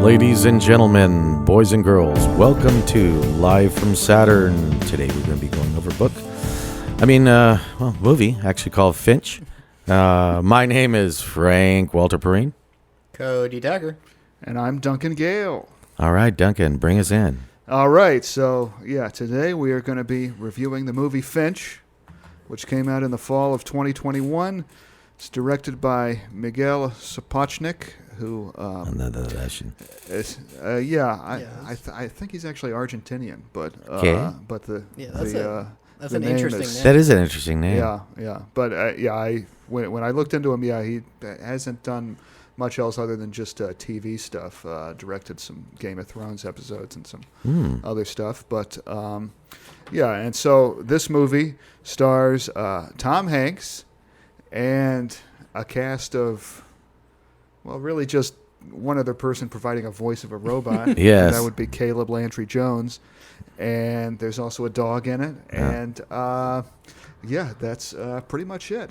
Ladies and gentlemen, boys and girls, welcome to Live from Saturn. Today we're going to be going over a book. Movie, actually called Finch. My name is Frank Walter Perrine. Cody Dagger. And I'm Duncan Gale. All right, Duncan, bring us in. All right, so today we are going to be reviewing the movie Finch, which came out in the fall of 2021. It's directed by Miguel Sapochnik, who Another Russian. I think he's actually Argentinian, but that's an interesting name. That is an interesting name. Yeah. But when I looked into him, he hasn't done much else other than just TV stuff. Directed some Game of Thrones episodes and some other stuff. But and so this movie stars Tom Hanks and a cast of, well, really just one other person providing a voice of a robot. Yes. And that would be Caleb Landry Jones. And there's also a dog in it. Yeah. And that's pretty much it.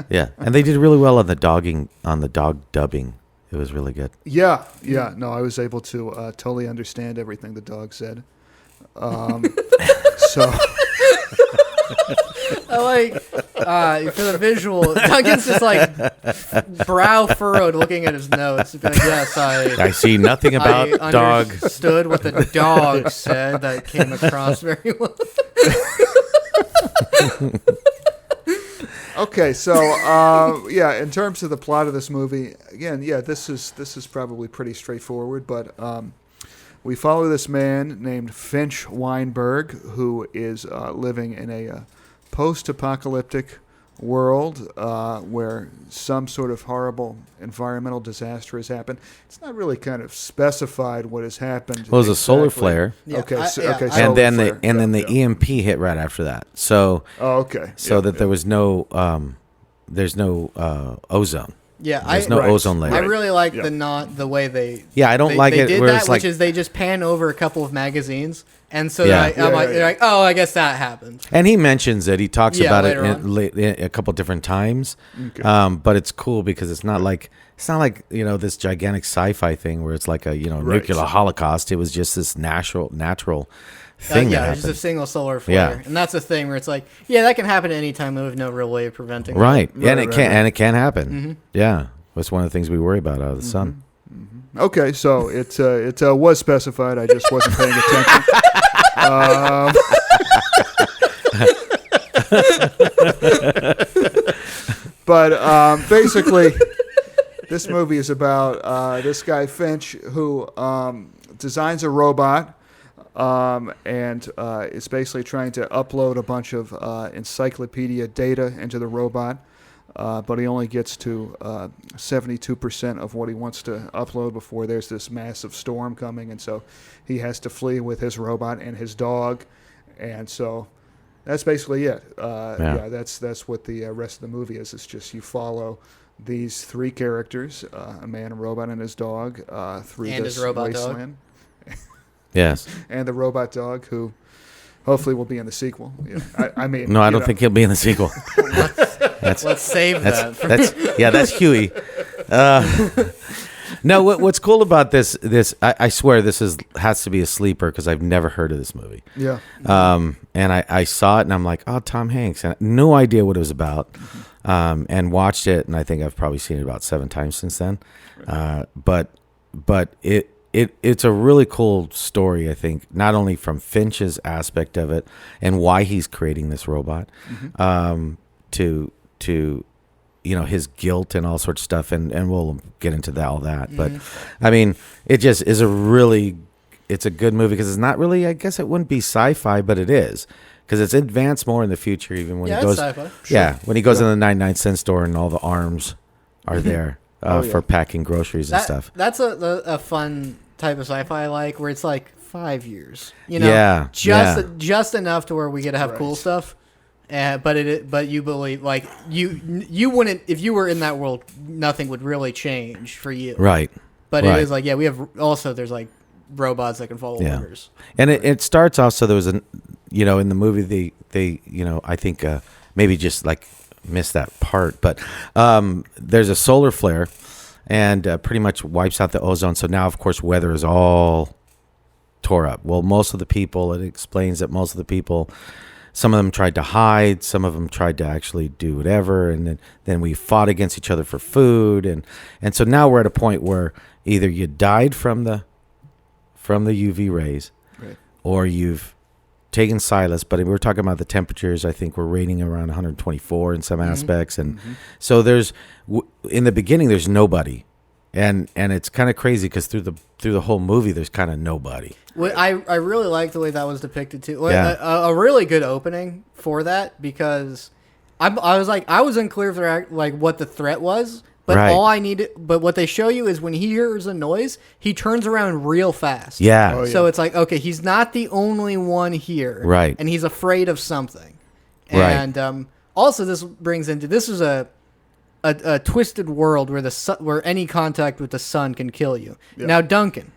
Yeah, and they did really well on the dog dubbing. It was really good. Yeah. No, I was able to totally understand everything the dog said. So I like for the visual. Duncan's just like brow furrowed, looking at his notes. Like, yes, I see nothing about dog. I understood what the dog said. That came across very well. Okay, so in terms of the plot of this movie, again, this is probably pretty straightforward, but we follow this man named Finch Weinberg, who is living in a post-apocalyptic world where some sort of horrible environmental disaster has happened. It's not really kind of specified what has happened. Well, it was a solar flare. Yeah, okay. And then the EMP hit right after that. So that there was no there's no ozone. Yeah, there's no ozone layer. I really like the way they. Yeah, I don't like they it. did where that, it's like, which is they just pan over a couple of magazines, and so Yeah. they're like, oh, I guess that happened. and he mentions it. He talks about it later in a couple different times. Okay. But it's cool because it's not like this gigantic sci-fi thing where it's like a nuclear holocaust. It was just this natural thing. It's just a single solar flare, and that's the thing where it's like, that can happen at any time. We have no real way of preventing it. Right, and it can happen. Mm-hmm. Yeah, that's one of the things we worry about out of the sun. Mm-hmm. Okay, so it was specified. I just wasn't paying attention. But basically, this movie is about this guy Finch who designs a robot. And is basically trying to upload a bunch of encyclopedia data into the robot, but he only gets to 72% of what he wants to upload before there's this massive storm coming, and so he has to flee with his robot and his dog, and so that's basically it. That's what the rest of the movie is. It's just you follow these three characters, a man, a robot, and his dog, through and this his robot wasteland. dog. Yes. And the robot dog, who hopefully will be in the sequel. Yeah. I mean, no, I don't think he'll be in the sequel. Let's save that. That's Huey. No, what's cool about this I swear this has to be a sleeper because I've never heard of this movie. Yeah. And I saw it and I'm like, oh, Tom Hanks, and no idea what it was about. And watched it, and I think I've probably seen it about 7 times since then. But it's a really cool story, I think, not only from Finch's aspect of it and why he's creating this robot, to his guilt and all sorts of stuff, and we'll get into all that. But I mean, it just is it's a good movie because it's not really, I guess it wouldn't be sci-fi, but it is because it's advanced more in the future. Even when he goes, it's sci-fi. When he goes in the 99-cent store and all the arms are there. For packing groceries and stuff. That's a fun type of sci-fi I like, where it's like 5 years. Just enough to where we get to have cool stuff. But you believe, like, you wouldn't, if you were in that world, nothing would really change for you. It is like, we have also, there's like robots that can follow orders. And it starts off, so there was in the movie they I think maybe just like missed that part, but there's a solar flare, and pretty much wipes out the ozone. So now, of course, weather is all tore up. Well, it explains that most of the people, some of them tried to hide, some of them tried to actually do whatever, and then we fought against each other for food, and so now we're at a point where either you died from the UV rays, right, or you've taken Silas. But we were talking about the temperatures. I think we're rating around 124 in some aspects, and so there's in the beginning there's nobody, and it's kind of crazy because through the whole movie there's kind of nobody. Well, I really like the way that was depicted too. Yeah. A really good opening for that, because I was unclear for like what the threat was, but right. But what they show you is when he hears a noise, he turns around real fast. Yeah. Oh, yeah. So it's like, okay, he's not the only one here, Right. And he's afraid of something. Right. And also this is a twisted world where any contact with the sun can kill you. Yeah. Now, Duncan.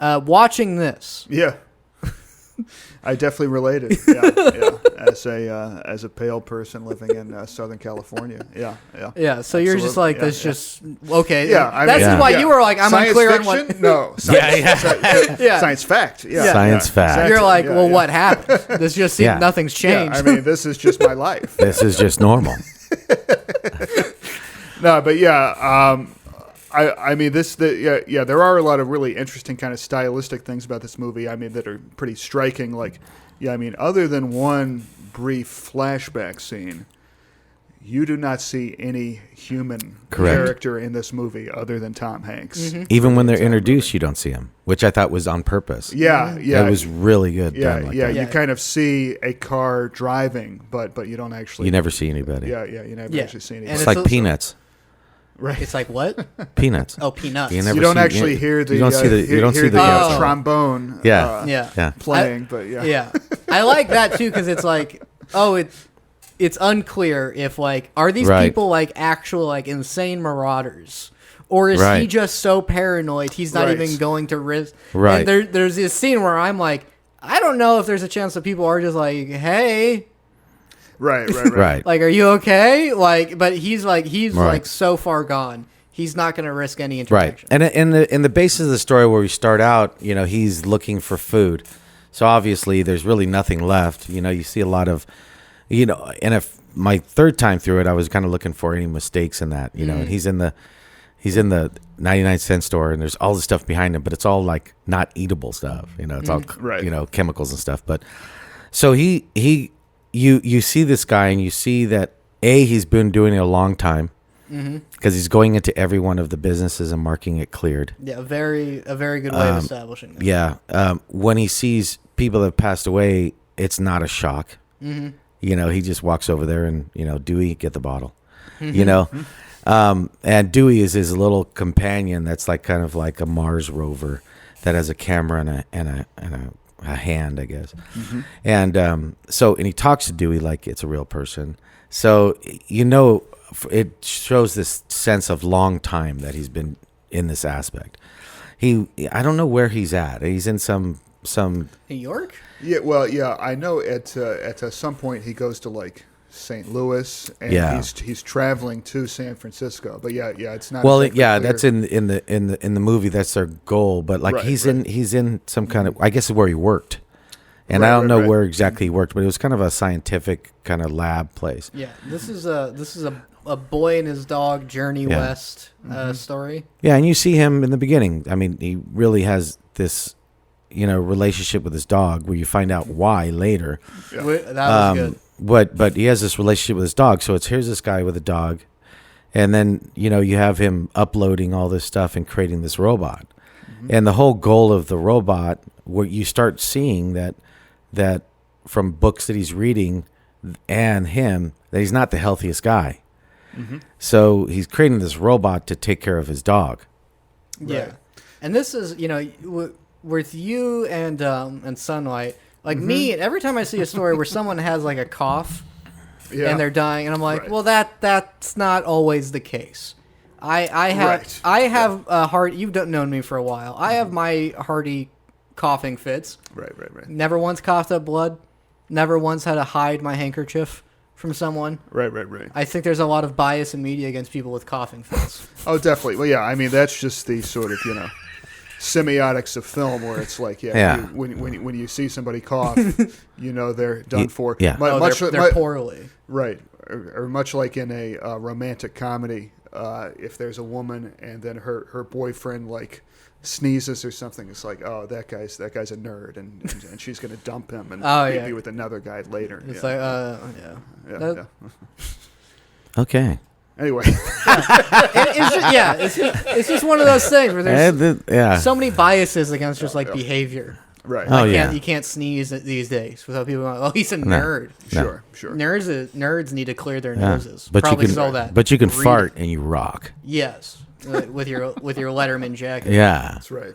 Watching this, Yeah, I definitely related. Yeah, as a pale person living in Southern California. Yeah. yeah. So you're just like this, just okay. Yeah, I that's mean, why you were like, I'm science unclear on fiction? what. No, science, Yeah. science fact. Yeah, Science fact. exactly. You're like, Yeah, well, yeah. what happened? This just seems Yeah. nothing's changed. Yeah, I mean, this is just my life. This is just normal. No, but yeah, I mean, there are a lot of really interesting kind of stylistic things about this movie. I mean, that are pretty striking. Like, yeah, I mean, other than one brief flashback scene, you do not see any human Correct. character in this movie other than Tom Hanks. Even when they're introduced, you don't see him, which I thought was on purpose. Yeah, yeah. It was really good done like that. You kind of see a car driving, but you don't actually. You never see anybody. Yeah, you never actually see anybody. And It's like also- Peanuts. Right. It's like what? Peanuts. Oh, peanuts. You never You don't see- actually hear the you don't see the you don't see the Oh. trombone Yeah. Yeah. playing, but yeah. Yeah, I like that too, because it's like, it's unclear if like, are these Right. people like actual like insane marauders, or is he Right. just so paranoid he's not Right. even going to risk? Right. And there's this scene where I'm like, I don't know if there's a chance that people are just like, hey, Right. Right. like, are you okay? Like, but he's Right. like so far gone, he's not going to risk any Right. interaction. And in the basis of the story where we start out, he's looking for food. So obviously there's really nothing left. You see a lot of, and if my third time through it, I was kind of looking for any mistakes in that, and he's in the 99-cent store, and there's all this stuff behind him, but it's all like not eatable stuff. It's all, Right. chemicals and stuff. But so you see this guy, and you see that he's been doing it a long time, because he's going into every one of the businesses and marking it cleared. Yeah, a very good way of establishing that. Yeah. When he sees people that have passed away, it's not a shock. He just walks over there and, Dewey, get the bottle. And Dewey is his little companion that's like kind of like a Mars rover that has a camera and a hand, I guess. And and he talks to Dewey like it's a real person. So, it shows this sense of long time that he's been in this aspect. I don't know where he's at. He's in some New York? Yeah, well, yeah, I know at some point he goes to like St. Louis, and he's traveling to San Francisco. But yeah, it's not. Well, exactly clear. that's in the movie. That's their goal. But like he's in some kind of, I guess, where he worked, and I don't know where exactly he worked, but it was kind of a scientific kind of lab place. Yeah, this is a boy and his dog journey west story. Yeah, and you see him in the beginning. I mean, he really has this, relationship with his dog, where you find out why later. Yeah. That was good. But he has this relationship with his dog. So here's this guy with a dog, and then you have him uploading all this stuff and creating this robot, and the whole goal of the robot, where you start seeing that from books that he's reading and him, that he's not the healthiest guy. So he's creating this robot to take care of his dog. Yeah, Right. and this is with you and Sunlight. Like me, every time I see a story where someone has like a cough Yeah. and they're dying, and I'm like, Right. well, that's not always the case. I have a heart. You've known me for a while. I have my hearty coughing fits. Right. Never once coughed up blood. Never once had to hide my handkerchief from someone. Right. I think there's a lot of bias in media against people with coughing fits. Oh, definitely. Well, yeah. I mean, that's just the sort of semiotics of film where it's like, when you see somebody cough, they're done for. Yeah. They're poorly. Right. Or much like in a romantic comedy, if there's a woman and then her boyfriend like sneezes or something, it's like, oh, that guy's a nerd, and she's gonna dump him and be with another guy later. It's yeah. Okay. Anyway, it's just one of those things where there's so many biases against just like behavior. Right. Oh, You can't sneeze these days without people going, oh, he's a nerd. No. Sure. Nerds need to clear their noses. But Probably you can fart and you rock. Yes. With your Letterman jacket. Yeah. That's right.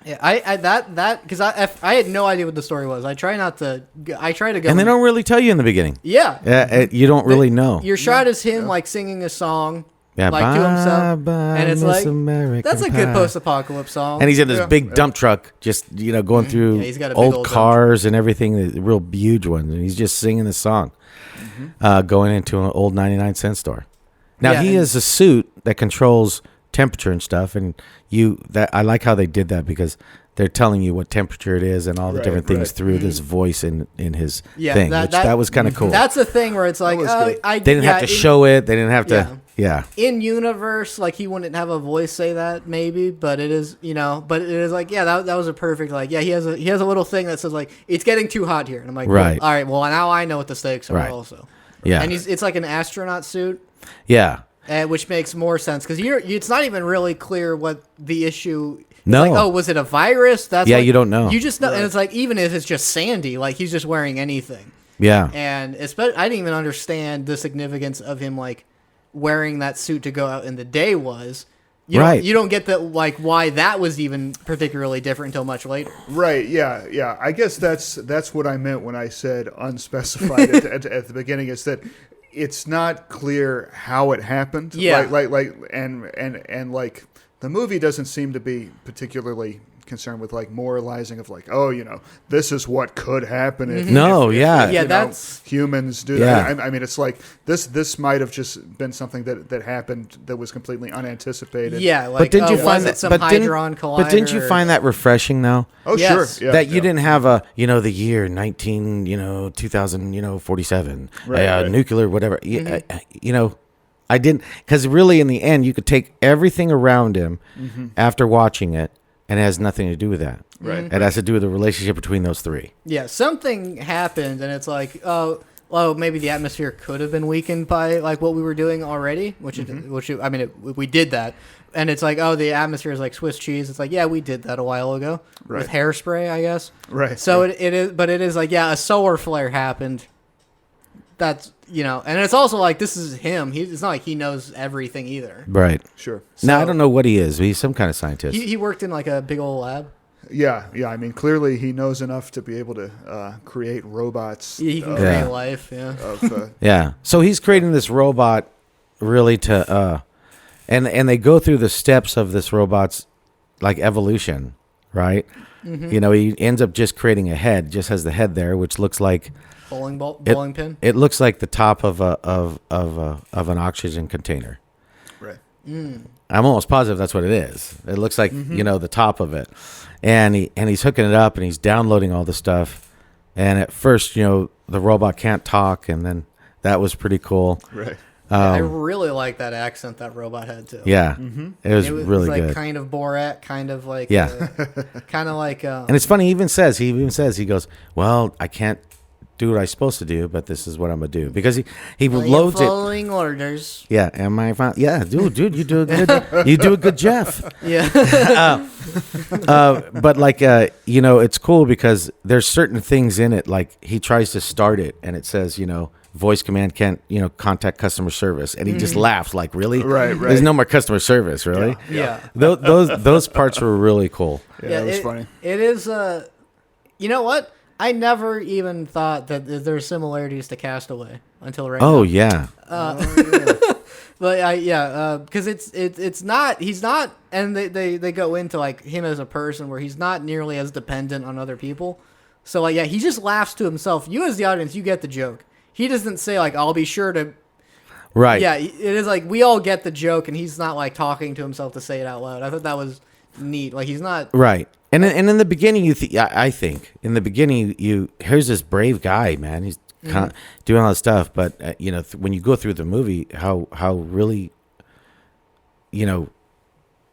Yeah, because I had no idea what the story was. I try to go. And they don't really tell you in the beginning. Yeah. You don't really know. Your shot is him like singing a song. Yeah, like to himself, and it's Miss like American that's a good post-apocalypse song. And he's in this big dump truck, just going through he's got a big old cars and everything, the real huge ones, and he's just singing the song, going into an old 99-cent store. Now he has a suit that controls temperature and stuff, and I like how they did that because they're telling you what temperature it is and all the different things through this voice in his thing, that was kind of cool. That's the thing where it's like, they didn't have to show it. They didn't have to. Yeah. In universe, like he wouldn't have a voice say that maybe, but it is, but it is like, that was a perfect, like, he has a little thing that says like, it's getting too hot here. And I'm like, right. Well, all right, well now I know what the stakes are also. Yeah. And it's like an astronaut suit. Yeah. Which makes more sense because it's not even really clear what the issue. No. Like, oh, was it a virus? That's you don't know. You just know, and it's like even if it's just Sandy, like he's just wearing anything. Yeah. And especially, I didn't even understand the significance of him like wearing that suit to go out in the day was. You don't get that like why that was even particularly different until much later. Right. Yeah. I guess that's what I meant when I said unspecified at the beginning. Is that it's not clear how it happened. Yeah. And like the movie doesn't seem to be particularly concerned with like moralizing of like, oh, this is what could happen if that's humans do that. I mean, it's like this might have just been something that happened that was completely unanticipated. Yeah, like, but didn't you find that some Hydron collider? But didn't you find that refreshing though? Oh, yes. Sure. Yeah, that you didn't have the year 2047, nuclear whatever. I didn't, because really in the end you could take everything around him after watching it. And it has nothing to do with that. Right. It has to do with the relationship between those three. Yeah, something happened, and it's like, maybe the atmosphere could have been weakened by like what we were doing already, we did that, and it's like, oh, the atmosphere is like Swiss cheese. It's like, yeah, we did that a while ago with hairspray, I guess. Right. So it is, but it is like, a solar flare happened. That's and it's also like this is him. It's not like he knows everything either. Right. Sure. So, now I don't know what he is. He's some kind of scientist. He worked in like a big old lab. Yeah. I mean, clearly he knows enough to be able to create robots. Yeah, he can create life. Yeah. Yeah. So he's creating this robot, really to, and they go through the steps of this robot's like evolution, right? Mm-hmm. He ends up just creating a head. Just has the head there, which looks like. Bowling pin. It looks like the top of an oxygen container. Right. I'm almost positive that's what it is. It looks like the top of it, and he's hooking it up and he's downloading all the stuff. And at first, the robot can't talk, and then that was pretty cool. Right. I really like that accent that robot had too. Yeah, it was really like good. Kind of Borat, kind of like kind of like. And it's funny. He even says he goes, well, I can't do what I'm supposed to do, but this is what I'm gonna do, because he loads it. Following orders. Yeah, am I? Yeah, dude, you do a good Jeff. Yeah. But like, it's cool because there's certain things in it. Like he tries to start it, and it says, voice command can't, contact customer service, and he just laughs like, really? Right. There's no more customer service, really? Yeah. Those parts were really cool. Yeah, it was funny. It is. You know what? I never even thought that there's similarities to Castaway until right now. Oh yeah. But because it's not. He's not, and they go into like him as a person where he's not nearly as dependent on other people. So he just laughs to himself. You as the audience, you get the joke. he doesn't say like, I'll be sure to. Right. Yeah, it is like we all get the joke, and he's not like talking to himself to say it out loud. I thought that was neat. Like he's not right. And in the beginning, I think in the beginning, here's this brave guy, man. He's doing all this stuff, but when you go through the movie, how really,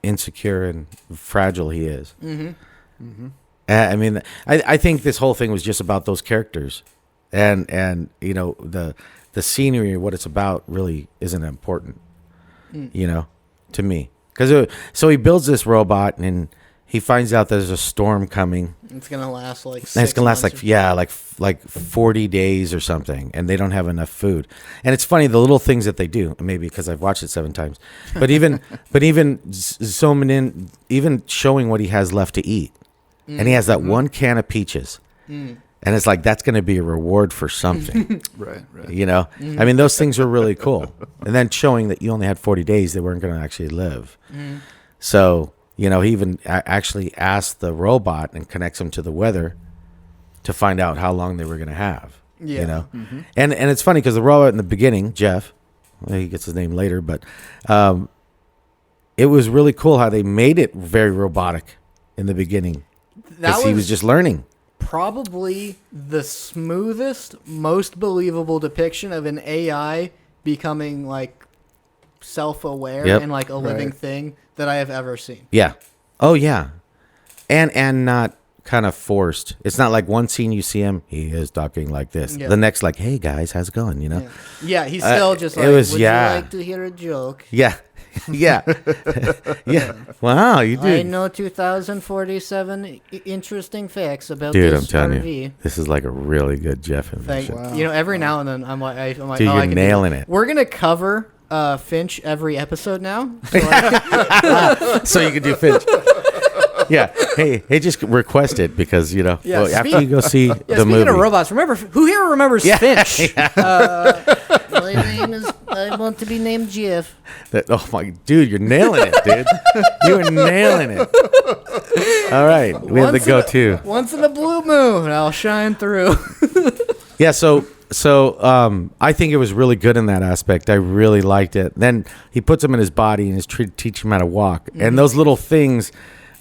insecure and fragile he is. Mm-hmm. Mm-hmm. I mean, I think this whole thing was just about those characters, and the scenery, what it's about, really isn't important, to me. Because so he builds this robot, and he finds out there's a storm coming. It's gonna last like. And it's gonna last like 40 days or something, and they don't have enough food. And it's funny the little things that they do. Maybe because I've watched it 7 times, but even zooming in, even showing what he has left to eat, and he has that one can of peaches, and it's like that's gonna be a reward for something, right? I mean, those things are really cool. And then showing that you only had 40 days, they weren't gonna actually live. So. He even actually asked the robot and connects him to the weather to find out how long they were going to have. Yeah. And it's funny because the robot in the beginning, Jeff, he gets his name later, but it was really cool how they made it very robotic in the beginning because he was just learning. Probably the smoothest, most believable depiction of an AI becoming like self-aware and like a living thing that I have ever seen. Yeah. Oh yeah. And not kind of forced. It's not like one scene you see him, he is talking like this. Yeah. The next, like, hey guys, how's it going? Yeah, he's still just like, would you like to hear a joke? Yeah. Yeah. Yeah. Wow, you do. I know 2047 interesting facts about Dude, this I'm telling RV. you, this is like a really good Jeff impression. Wow. Every now and then I'm like, dude, you're nailing it. We're gonna cover Finch every episode now, so you can do Finch. Yeah, hey, just request it because after you go see the speaking movie. Of robots, remember who here remembers Finch? Yeah. My name is. I want to be named Jeff. Oh my, dude, you're nailing it, dude. You are nailing it. All right, we have the go-to. Once in a blue moon, I'll shine through. Yeah, so I think it was really good in that aspect. I really liked it. Then he puts him in his body and is teach him how to walk. And those little things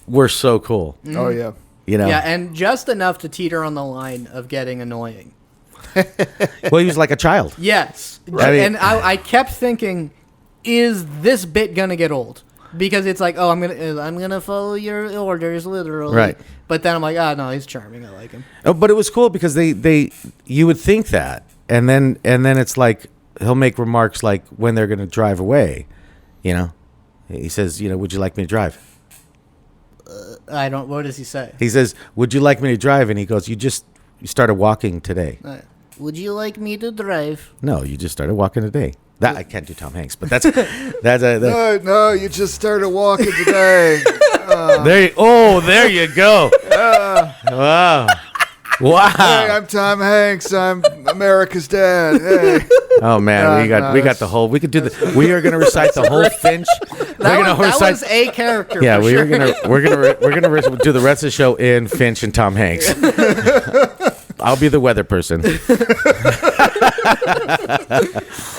were so cool. Oh, yeah. Yeah, and just enough to teeter on the line of getting annoying. Well, he was like a child. Yes. And I kept thinking, is this bit going to get old? Because it's like, I'm gonna follow your orders literally. Right. But then I'm like, no, he's charming. I like him. Oh, but it was cool because you would think that, and then it's like he'll make remarks like when they're gonna drive away, he says, would you like me to drive? I don't. What does he say? He says, would you like me to drive? And he goes, you started walking today. Would you like me to drive? No, you just started walking today. That I can't do Tom Hanks, but that's no, you just started walking today. There you go. Wow. Hey, I'm Tom Hanks. I'm America's dad. Hey. Oh man, we got the whole. We could do the. We are going to recite the whole Finch. That was a character. Yeah, we're gonna do the rest of the show in Finch and Tom Hanks. I'll be the weather person.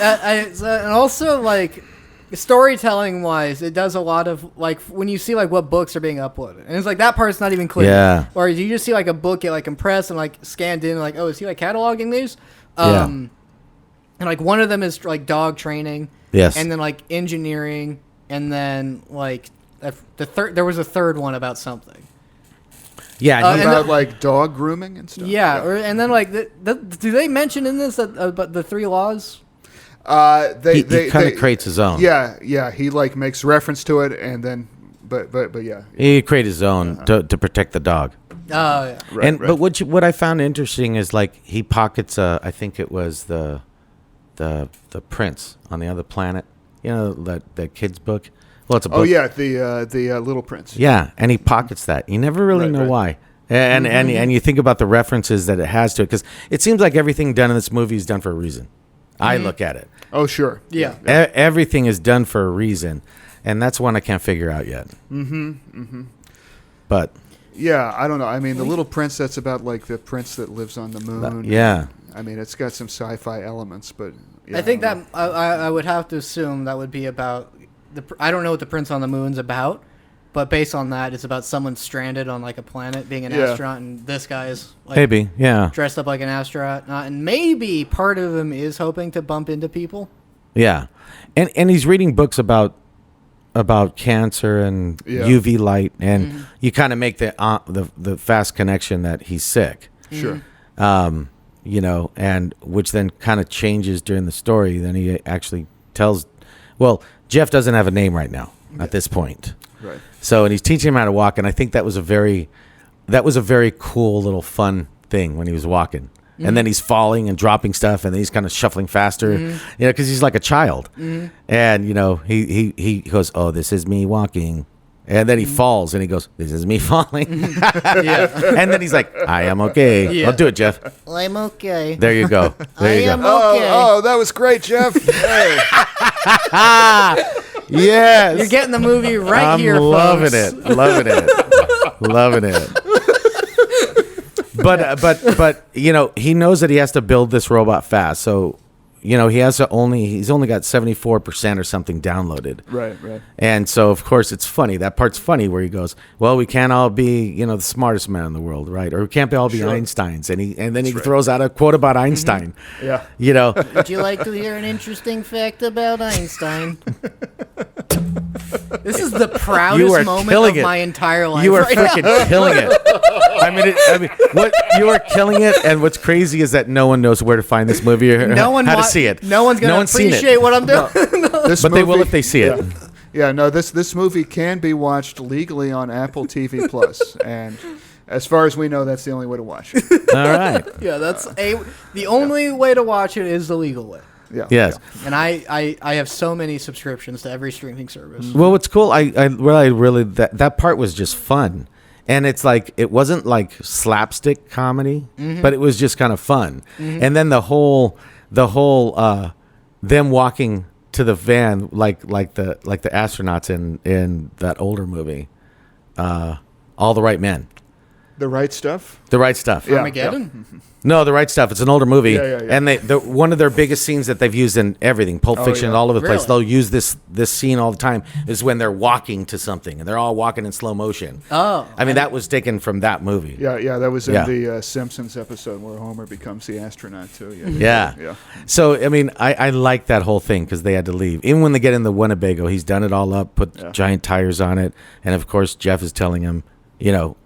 And also, like, storytelling wise, it does a lot of, like, when you see like what books are being uploaded, and it's like that part's not even clear. Yeah. Or you just see like a book get like compressed and like scanned in, like, is he like cataloging these? And like one of them is like dog training. Yes. And then like engineering, and then like there was a third one about something. Yeah, about like dog grooming and stuff. Yeah, and then like, do they mention in this about the 3 laws? He kind of creates his own. Yeah. He like makes reference to it, and then, but yeah. He created his own to protect the dog. Oh yeah. Right. But what I found interesting is like he pockets. I think it was the Prince on the other planet. That kid's book. Well, it's a book. Oh yeah, the Little Prince. Yeah, and he pockets that. You never really know why. And you think about the references that it has to it, because it seems like everything done in this movie is done for a reason. I look at it. Oh sure. Yeah. Everything is done for a reason, and that's one I can't figure out yet. But yeah, I don't know. I mean, the Little Prince. That's about like the prince that lives on the moon. Yeah. I mean, it's got some sci-fi elements, but yeah, I think that I would have to assume that would be about I don't know what the Prince on the Moon's about, but based on that, it's about someone stranded on like a planet, being an astronaut, and this guy is like maybe dressed up like an astronaut, and maybe part of him is hoping to bump into people. Yeah, and he's reading books about cancer and UV light, and you kind of make the fast connection that he's sick. Sure. You know, and which then kind of changes during the story. Then he actually tells, well, Jeff doesn't have a name right now at this point. Right. So, and he's teaching him how to walk, and I think that was a very cool little fun thing when he was walking. And then he's falling and dropping stuff, and then he's kind of shuffling faster, you know, because he's like a child. And, you know, he goes, oh, this is me walking. And then he falls, and he goes, this is me falling. And then he's like, I am okay. Yeah. I'll do it, Jeff. I'm okay. There you go. There you go. Okay. Oh, that was great, Jeff. Hey. Yes. You're getting the movie right here, loving folks. it. Loving it. Loving it. But you know, he knows that he has to build this robot fast. So, you know, he's only got 74% or something downloaded. Right. And so, of course, it's funny. That part's funny where he goes, well, we can't all be, you know, the smartest man in the world, right? Or we can't all be Einsteins. And then he throws out a quote about Einstein. Yeah. You know. Would you like to hear an interesting fact about Einstein? This is the proudest moment of my entire life. You are right freaking now. killing it. I mean, what you are killing it, and what's crazy is that no one knows where to find this movie or how to see it. No one's gonna appreciate what I'm doing. But they will if they see it. Yeah, no, this movie can be watched legally on Apple TV Plus, and as far as we know, that's the only way to watch it. All right. Yeah, the only way to watch it is the legal way. Yeah. Yes. And I have so many subscriptions to every streaming service. Well, what's cool, I really that part was just fun. And it's like, it wasn't like slapstick comedy, but it was just kind of fun. And then the whole them walking to the van like the astronauts in that older movie, All the Right Men. The Right Stuff? The Right Stuff. Armageddon? Yeah. No, The Right Stuff. It's an older movie. Yeah. And one of their biggest scenes that they've used in everything, Pulp Fiction, all over the place. They'll use this scene all the time, is when they're walking to something, and they're all walking in slow motion. Oh. I mean, that was taken from that movie. Yeah, that was in the Simpsons episode where Homer becomes the astronaut, too. Yeah. So, I mean, I like that whole thing because they had to leave. Even when they get in the Winnebago, he's done it all up, put giant tires on it. And, of course, Jeff is telling him, you know,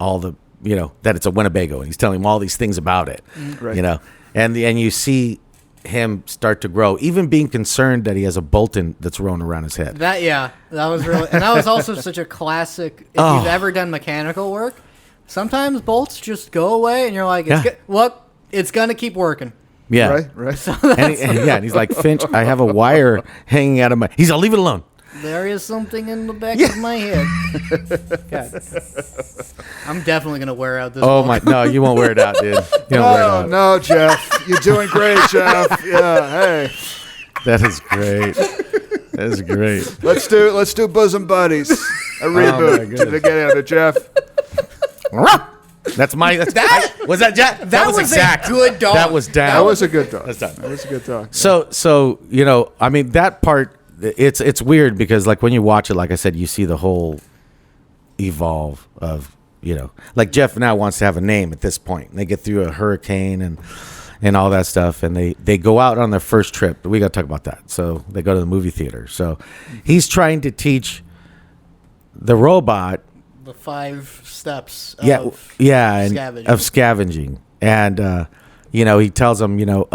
that it's a Winnebago, and he's telling him all these things about it, you know, and you see him start to grow, even being concerned that he has a bolt that's rolling around his head. That was really, and that was also such a classic. If you've ever done mechanical work, sometimes bolts just go away, and you're like, it's gonna keep working. Yeah, right. So and he's like, Finch, I have a wire hanging out of my. He's like, leave it alone. There is something in the back of my head. God. I'm definitely gonna wear out this. Oh my! No, you won't wear it out, dude. You won't wear it out. No, Jeff, you're doing great, Jeff. Yeah, hey, that is great. That is great. Let's do Bosom Buddies, a reboot to get out of Jeff. Was that Jack? That was exact. A good dog. That was down. That was a good dog. That's done. That was a good dog. So you know, I mean, that part. It's weird because, like, when you watch it, like I said, you see the whole evolve of, you know, like Jeff now wants to have a name at this point. And they get through a hurricane and all that stuff, and they go out on their first trip. We got to talk about that. So they go to the movie theater. So he's trying to teach the robot the 5 steps. Of scavenging, and you know, he tells them, you know,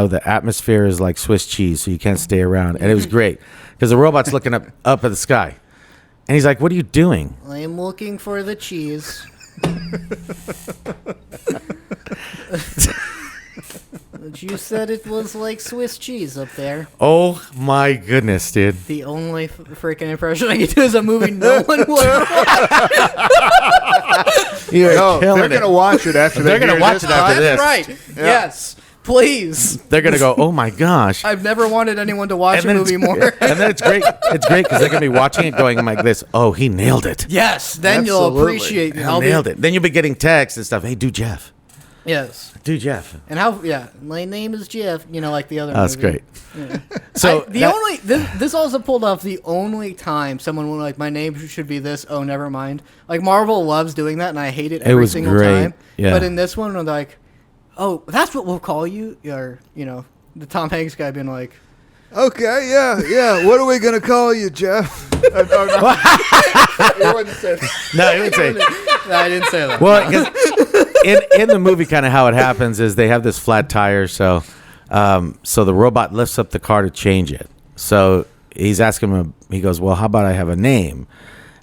the atmosphere is like Swiss cheese, so you can't stay around. And it was great because the robot's looking up at the sky, and he's like, "What are you doing?" I am looking for the cheese. But you said it was like Swiss cheese up there. Oh my goodness, dude! The only freaking impression I can do is a movie no one will. They're gonna watch it after they're gonna watch it after this. That's right. Yeah. Yes. Please. They're gonna go, oh my gosh! I've never wanted anyone to watch a movie more. And then it's great. It's great because they're gonna be watching it, going like this. Oh, he nailed it. Yes. Then Absolutely. You'll appreciate. Nailed it. Then you'll be getting texts and stuff. Hey, do Jeff. Yes. Dude, Jeff. And my name is Jeff. Like the other. That's movie. great. Yeah. So this also pulled off the only time someone went like, my name should be this. Oh, never mind. Like Marvel loves doing that, and I hate it every single time. Yeah. But in this one, they're like, oh, that's what we'll call you, or the Tom Hanks guy being like, okay, yeah. What are we gonna call you, Jeff? No, he wouldn't say that. No, he wouldn't say. No, I didn't say that. Well, in the movie, kind of how it happens is they have this flat tire, so the robot lifts up the car to change it. So he's asking him. He goes, "Well, how about I have a name?"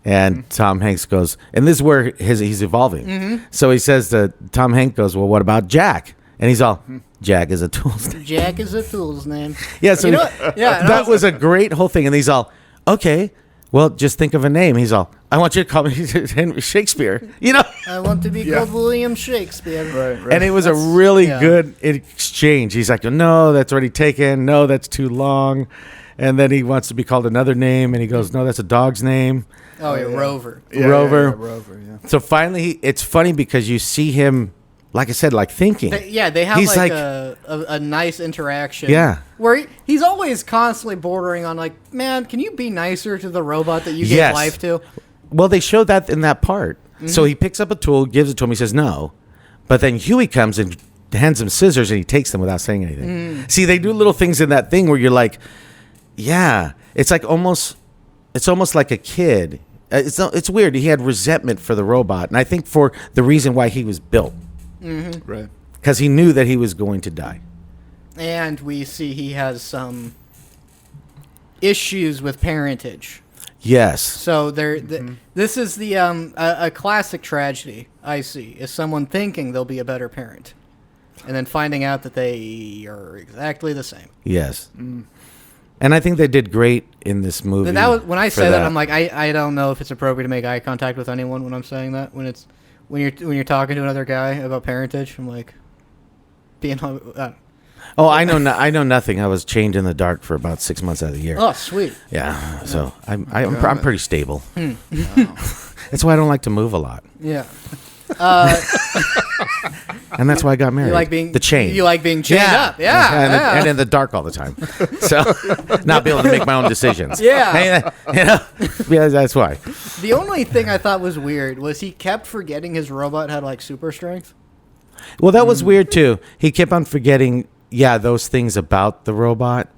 And Tom Hanks goes, and this is where he's evolving. Mm-hmm. So he says to Tom Hanks goes, "Well, what about Jack?" And he's all, "Jack is a tool's name." Jack is a tool's name. Yeah, so that was a great whole thing. And he's all, "Okay, well, just think of a name." He's all, "I want you to call me Henry Shakespeare." I want to be called William Shakespeare. Right. And it was a really good exchange. He's like, "No, that's already taken. No, that's too long." And then he wants to be called another name, and he goes, "No, that's a dog's name." Oh, yeah, Rover. Rover. Rover, yeah. So finally, it's funny because you see him, like I said, like thinking. They have he's like a nice interaction. Yeah. Where he's always constantly bordering on like, man, can you be nicer to the robot that you gave life to? Well, they showed that in that part. Mm-hmm. So he picks up a tool, gives it to him, he says no. But then Huey comes and hands him scissors and he takes them without saying anything. Mm. See, they do little things in that thing where you're like, yeah, it's almost like a kid. It's weird. He had resentment for the robot, and I think for the reason why he was built. Mm-hmm. Right. Because he knew that he was going to die. And we see he has some issues with parentage. Yes. So this is the a classic tragedy I see is someone thinking they'll be a better parent, and then finding out that they are exactly the same. Yes. Mm. And I think they did great in this movie. And that was, when I say that, I'm like, I don't know if it's appropriate to make eye contact with anyone when I'm saying that. When you're talking to another guy about parentage, I'm like, being. I know nothing. I was chained in the dark for about 6 months out of the year. Oh, sweet. Yeah. So I'm pretty stable. Wow. That's why I don't like to move a lot. Yeah. And that's why I got married. You like being the chain. You like being chained up. Yeah. And in the dark all the time. So not be able to make my own decisions. Yeah. Yeah, that's why. The only thing I thought was weird was he kept forgetting his robot had like super strength. Well, that was weird too. He kept on forgetting those things about the robot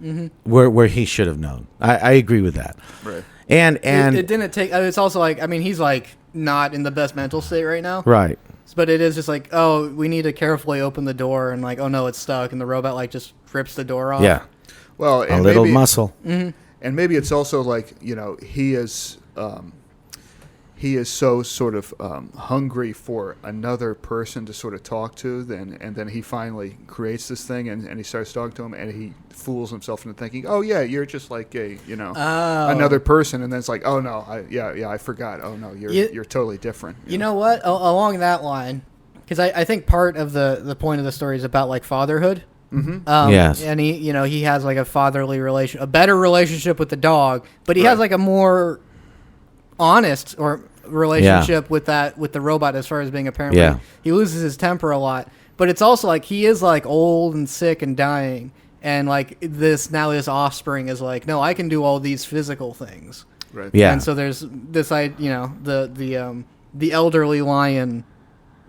where he should have known. I agree with that. Right. And it didn't take. It's also like, I mean, he's like not in the best mental state right now. Right. But it is just like, oh, we need to carefully open the door, and like, oh no, it's stuck, and the robot like just rips the door off. Yeah. Well, and a little muscle. Mm-hmm. And maybe it's also like, he is so sort of hungry for another person to sort of talk to, and then he finally creates this thing, and he starts talking to him, and he fools himself into thinking, oh yeah, you're just like another person, and then it's like, oh no, I forgot. Oh no, you're totally different. You know what? Along that line, because I think part of the point of the story is about like fatherhood. Mm-hmm. Yes. And he has like a fatherly a better relationship with the dog, but he has like a more honest or relationship with the robot as far as being a parent. Yeah. He loses his temper a lot, but it's also like he is like old and sick and dying, and like his offspring is like, no, I can do all these physical things. Right. Yeah. And so there's this, the elderly lion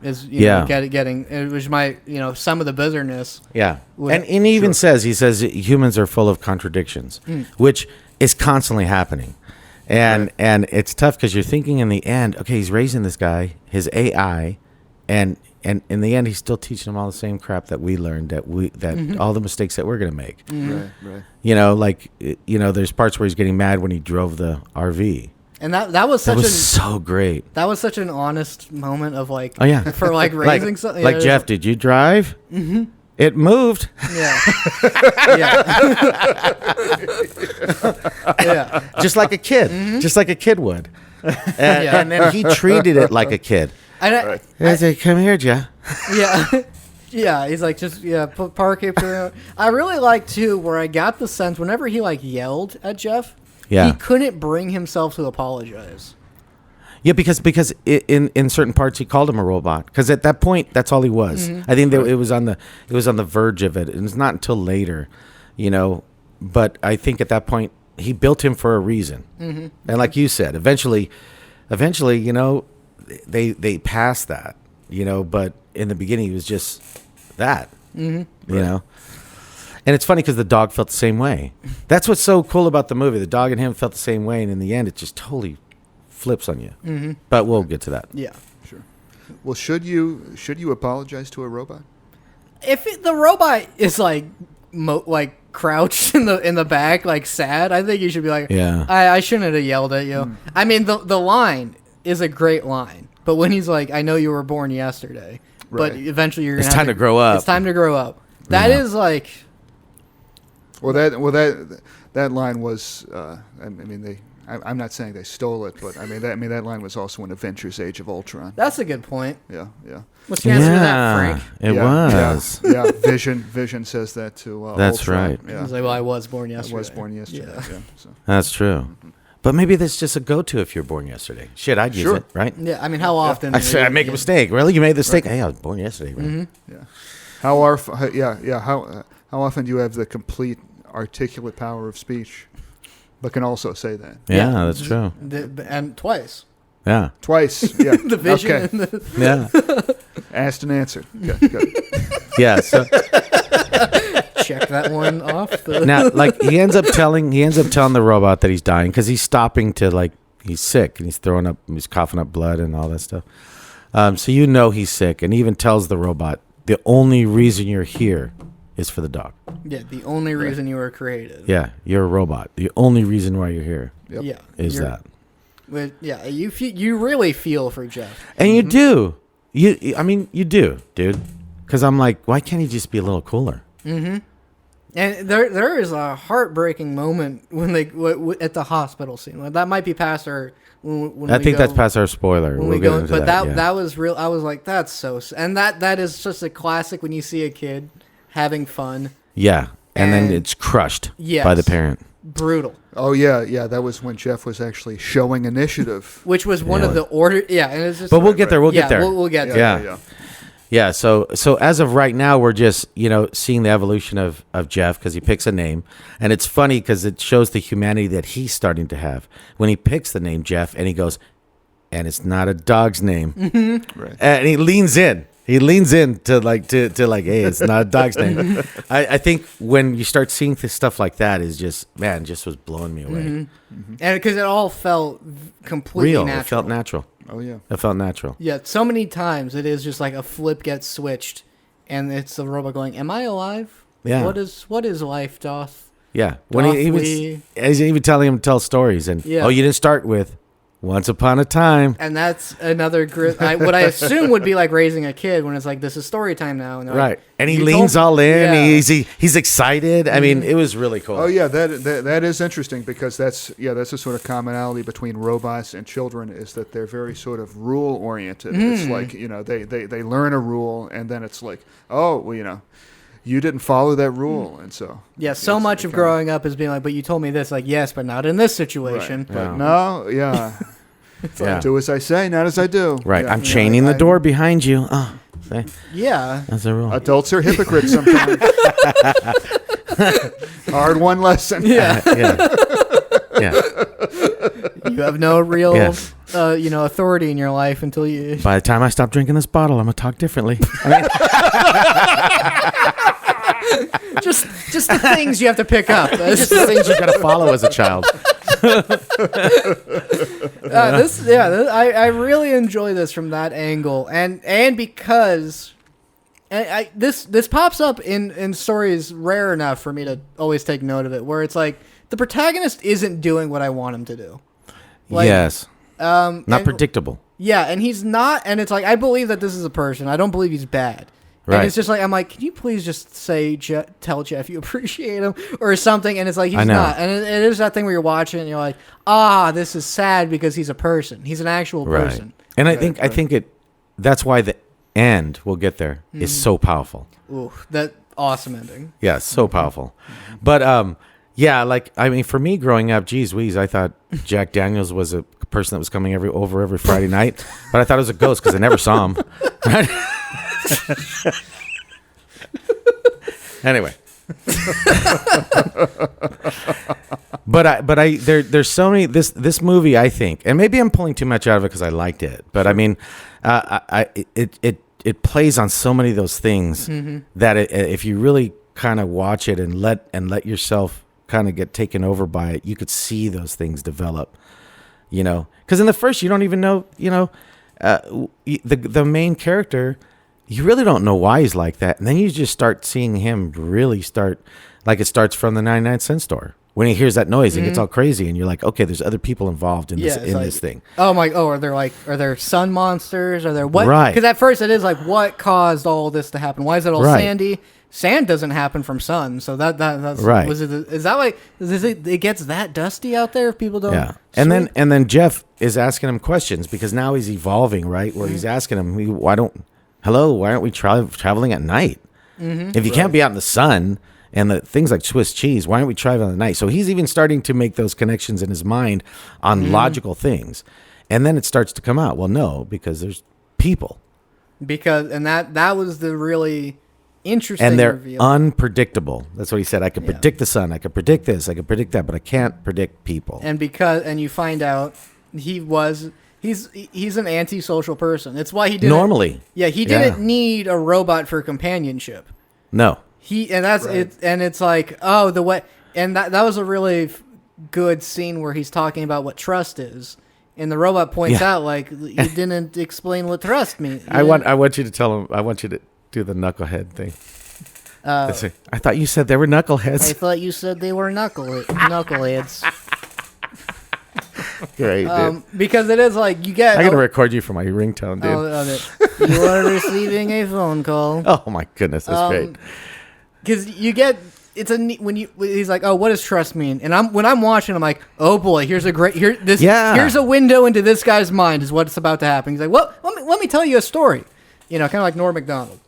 is getting, which might some of the bitterness. Yeah. And he even says humans are full of contradictions, which is constantly happening. And it's tough because you're thinking in the end, okay, he's raising this guy, his AI, and in the end, he's still teaching him all the same crap that we learned, that all the mistakes that we're going to make. Mm-hmm. Right. There's parts where he's getting mad when he drove the RV. And that was so great. That was such an honest moment of like, oh yeah, for like raising something. Like Jeff, did you drive? Mm-hmm. It moved. Yeah. Yeah. Just like a kid. Mm-hmm. Just like a kid would. And then he treated it like a kid. I said, come here, Jeff. Yeah. Yeah, he's like, park it. I really like, too, where I got the sense whenever he, like, yelled at Jeff, he couldn't bring himself to apologize. Yeah, because in certain parts he called him a robot. Because at that point, that's all he was. I think that it was on the verge of it. And it's not until later, But I think at that point he built him for a reason. And like you said, eventually, they passed that. But in the beginning he was just that. You know. And it's funny because the dog felt the same way. That's what's so cool about the movie. The dog and him felt the same way, and in the end, it just totally flips on you. But we'll get to that. Yeah, sure. Well, should you apologize to a robot? If the robot is like crouched in the back, like sad, I think you should be like, yeah, I shouldn't have yelled at you. I mean, the line is a great line, but when he's like, I know you were born yesterday, but eventually you're gonna it's time to grow up. It's time to grow up. That is like. Well, that line was. I'm not saying they stole it, but that line was also in Avengers: Age of Ultron. That's a good point. Yeah. What's the answer to that, Frank? It was. Yeah. Vision says that to. That's Ultron. right. Yeah. He's like, well, I was born yesterday. I was born yesterday. Yeah. So. That's true. But maybe that's just a go-to if you're born yesterday. Shit, I'd use it, right? Yeah. I mean, how often? I make a mistake. Really, you made the mistake? Right. Hey, I was born yesterday. Right? Yeah. How often do you have the complete articulate power of speech, but can also say that? Yeah, that's true. And twice. Yeah. Twice. Yeah. The vision. Okay. And the Yeah. Asked and answered. Good. Yeah. So check that one off. Now, like he ends up telling the robot that he's dying because he's stopping to he's sick and he's coughing up blood and all that stuff. So he's sick, and he even tells the robot the only reason you're here is for the dog. Yeah, the only reason you were created. Yeah, you're a robot. The only reason why you're here. Yep. Yeah, is that. Yeah, you really feel for Jeff, and you do. You do, dude. Because I'm like, why can't he just be a little cooler? Mm-hmm. And there is a heartbreaking moment when they at the hospital scene. That might be past our. I think that's past our spoiler. We'll get into that. That was real. I was like, that's so. And that is just a classic when you see a kid having fun. Yeah, and then it's crushed by the parent. Brutal. Oh yeah. That was when Jeff was actually showing initiative, which was one of the order. Yeah, and it's just. But we'll get there. We'll get there. We'll get there. Yeah. Yeah, so as of right now, we're just, seeing the evolution of Jeff because he picks a name. And it's funny because it shows the humanity that he's starting to have. When he picks the name Jeff and he goes, and it's not a dog's name. Mm-hmm. Right. And he leans in. He leans in to hey, it's not a dog's name. I think when you start seeing stuff like that is just was blowing me away. Mm-hmm. Mm-hmm. And because it all felt completely real. Natural. It felt natural. Oh, yeah. It felt natural. Yeah, so many times it is just like a flip gets switched, and it's the robot going, am I alive? Yeah. What is life, doth? Yeah. When he's even telling him to tell stories. And, you didn't start with Once Upon a Time. And that's another what I assume would be like raising a kid when it's like, this is story time now. And right. Like, and he leans all in. Yeah. He's excited. I mean, it was really cool. Oh, yeah. That is interesting because that's a sort of commonality between robots and children is that they're very sort of rule oriented. It's like, they learn a rule and then it's like, oh, well, you didn't follow that rule. And so. Yeah. So much of growing up is being like, but you told me this, like, yes, but not in this situation. Right. But no. Yeah. Like, do as I say, not as I do. Right. Yeah. I'm chaining the door behind you. Oh, see? Yeah. That's a rule. Adults are hypocrites sometimes. Hard one lesson. Yeah. Yeah. You have no real, authority in your life until you. By the time I stop drinking this bottle, I'm gonna talk differently. Just the things you have to pick up. Just the things you gotta follow as a child. I really enjoy this from that angle, and because this pops up in stories rare enough for me to always take note of it, where it's like the protagonist isn't doing what I want him to do. Like, yes. Not predictable. Yeah, and he's not, and it's like I believe that this is a person. I don't believe he's bad. Right. And it's just like, I'm like, can you please just say, tell Jeff you appreciate him or something? And it's like, he's not. And it is that thing where you're watching and you're like, this is sad because he's a person. He's an actual person. And I think that's why the end, we'll get there, is so powerful. Ooh, that awesome ending. Yeah, so powerful. But, for me growing up, geez Wheeze, I thought Jack Daniels was a person that was coming over every Friday night, but I thought it was a ghost because I never saw him. Anyway. There's so many this movie, I think, and maybe I'm pulling too much out of it because I liked it, but I mean, it plays on so many of those things that if you really kind of watch it and let yourself kind of get taken over by it, you could see those things develop, because in the first you don't even know, the main character, you really don't know why he's like that, and then you just start seeing him really start, like it starts from the 99-cent store. When he hears that noise, it gets all crazy, and you're like, okay, there's other people involved in this thing. Oh my! Oh, are there sun monsters? Are there what? Right. Because at first it is like, what caused all this to happen? Why is it all sandy? Sand doesn't happen from sun, so that's right. Is that like? It gets that dusty out there if people don't? Yeah. And then Jeff is asking him questions because now he's evolving, right? Where he's asking him, why aren't we traveling at night? If you can't be out in the sun. And the things like Swiss cheese, why aren't we traveling at night? So he's even starting to make those connections in his mind on logical things. And then it starts to come out. Well, no, because there's people. And that was the really interesting and they're reveal. Unpredictable. That's what he said. I could predict the sun. I could predict this. I could predict that. But I can't predict people. And you find out he's an antisocial person. It's why he didn't. Normally. Yeah, he didn't need a robot for companionship. No. It's like, oh, the way, and that was a really good scene where he's talking about what trust is, and the robot points out, like, you didn't explain what trust means. I want you to tell him. I want you to do the knucklehead thing. I thought you said they were knuckleheads. I thought you said they were knuckleheads. Great, dude. Because it is like you get. I gotta record you for my ringtone, dude. You are receiving a phone call. Oh my goodness, that's great. Because you get he's like, oh, what does trust mean? And when I'm watching, I'm like, oh boy, here's a window into this guy's mind is what's about to happen. He's like, well, let me tell you a story, kind of like Norm Macdonald.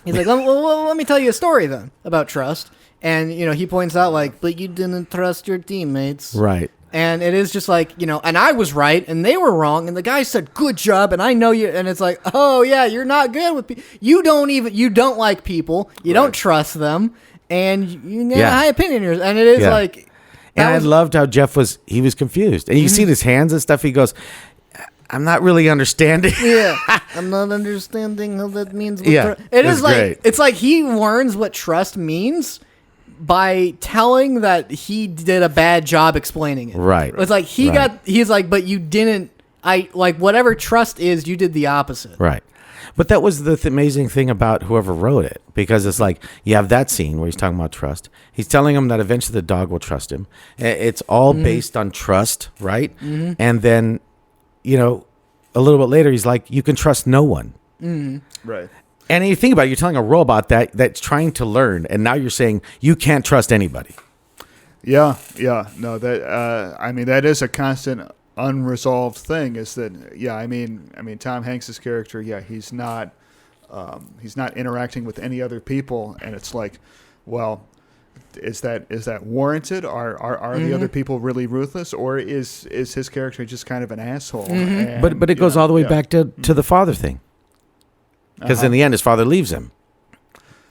He's like, let me tell you a story then about trust, and he points out like, but you didn't trust your teammates, right? And it is just like, and I was right and they were wrong. And the guy said, good job. And I know you. And it's like, oh yeah, you're not good with people. You don't like people. You don't trust them. And you get a high opinion. And it is like. And I loved how Jeff was confused. And you see his hands and stuff. He goes, I'm not really understanding. Yeah. I'm not understanding how that means. Yeah. It is like, great. It's like he learns what trust means by telling that he did a bad job explaining it. Right. It's like he's like, but you didn't, whatever trust is, you did the opposite. Right. But that was the amazing thing about whoever wrote it, because it's like, you have that scene where he's talking about trust. He's telling him that eventually the dog will trust him. It's all based on trust, right? Mm-hmm. And then, a little bit later, he's like, you can trust no one. Mm-hmm. Right. And you think about it, you're telling a robot that's trying to learn, and now you're saying you can't trust anybody. Yeah. No, that is a constant unresolved thing. Is that I mean, Tom Hanks's character, he's not interacting with any other people, and it's like, well, is that warranted? Are the other people really ruthless, or is his character just kind of an asshole? Mm-hmm. And, but it goes all the way back to the father thing. Because in the end, his father leaves him,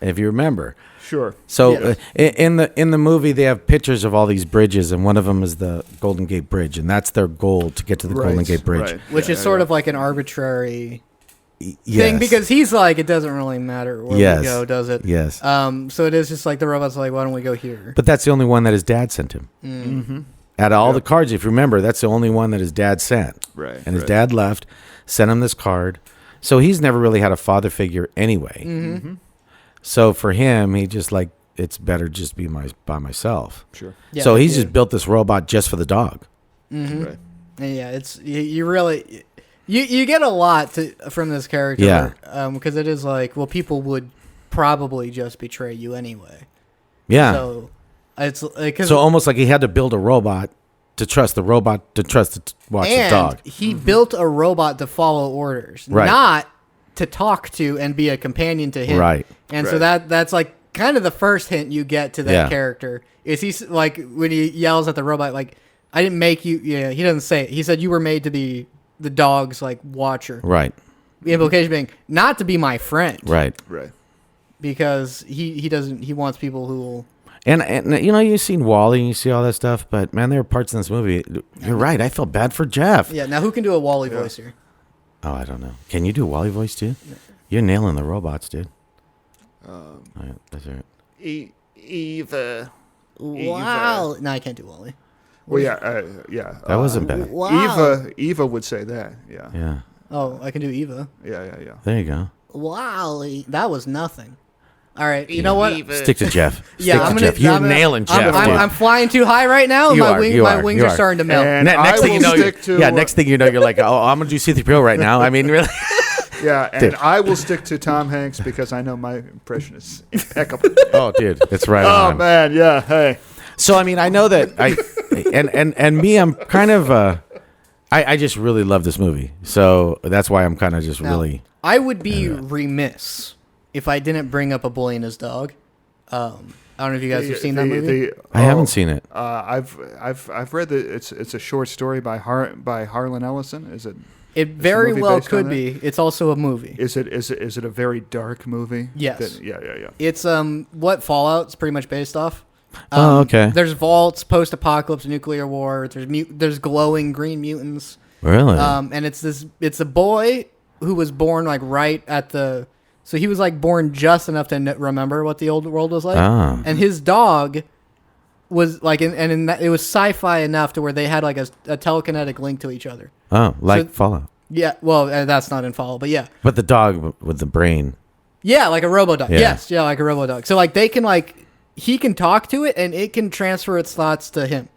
if you remember. Sure. So in the movie, they have pictures of all these bridges, and one of them is the Golden Gate Bridge, and that's their goal, to get to the Golden Gate Bridge. Right. Which is sort of like an arbitrary thing, because he's like, it doesn't really matter where we go, does it? Yes. So it is just like the robot's like, why don't we go here? But that's the only one that his dad sent him. Mm-hmm. Out of all the cards, if you remember, that's the only one that his dad sent. Right. And his dad left, sent him this card. So he's never really had a father figure anyway. Mm-hmm. So for him, he just like, it's better just be by myself. Sure. Yeah, so he's just built this robot just for the dog. Mm-hmm. Right. And it's you really you get a lot from this character. Yeah. Because it is like, well, people would probably just betray you anyway. Yeah. So it's so almost like he had to build a robot to trust the robot to watch the dog. He built a robot to follow orders, not to talk to and be a companion to him. Right. And so that's like kind of the first hint you get to that character is he's like, when he yells at the robot, like, I didn't make you. Yeah, he doesn't say it. He said you were made to be the dog's like watcher. Right. The implication being not to be my friend. Right. Because he doesn't. He wants people who will. And you know, you've seen Wall-E and you see all that stuff, but man, there are parts in this movie. You're right. I felt bad for Jeff. Yeah. Now who can do a Wall-E voice here? Oh, I don't know. Can you do a Wall-E voice too? Yeah. You're nailing the robots, dude. Right, that's right. Eva. Wow. No, I can't do Wall-E. Well, yeah. That wasn't bad. Wow. Eva would say that. Yeah. Yeah. Oh, I can do Eva. Yeah. There you go. Wall-E. That was nothing. All right, you know what? Stick to Jeff. Jeff. You're nailing Jeff. I'm flying too high right now. My wings are starting to melt. Next thing you know, next thing you know, you're like, oh, I'm gonna do C-3PO right now. I mean, really. Yeah, and dude. I will stick to Tom Hanks because I know my impression is impeccable. Oh, dude, it's right on. Oh man, yeah. Hey. So I mean, I know that and me, I'm kind of I just really love this movie, so that's why I'm kind of just really. I would be remiss if I didn't bring up A Boy and His Dog. I don't know if you guys have seen that movie. I haven't seen it. I've read that it's a short story by Harlan Ellison. Is it? It very well could be. It's also a movie. Is it a very dark movie? Yes. Yeah. It's what Fallout's pretty much based off. Okay. There's vaults, post-apocalypse, nuclear war. There's glowing green mutants. Really? And it's a boy who was born like right at the. So he was like born just enough to remember what the old world was like. And his dog was like, and it was sci-fi enough to where they had like a telekinetic link to each other. Oh, like Fallout. Yeah, well, that's not in Fallout, but yeah. But the dog with the brain. Yeah, like a robo-dog. Yeah. Yes, yeah, like a robo-dog. So like he can talk to it and it can transfer its thoughts to him.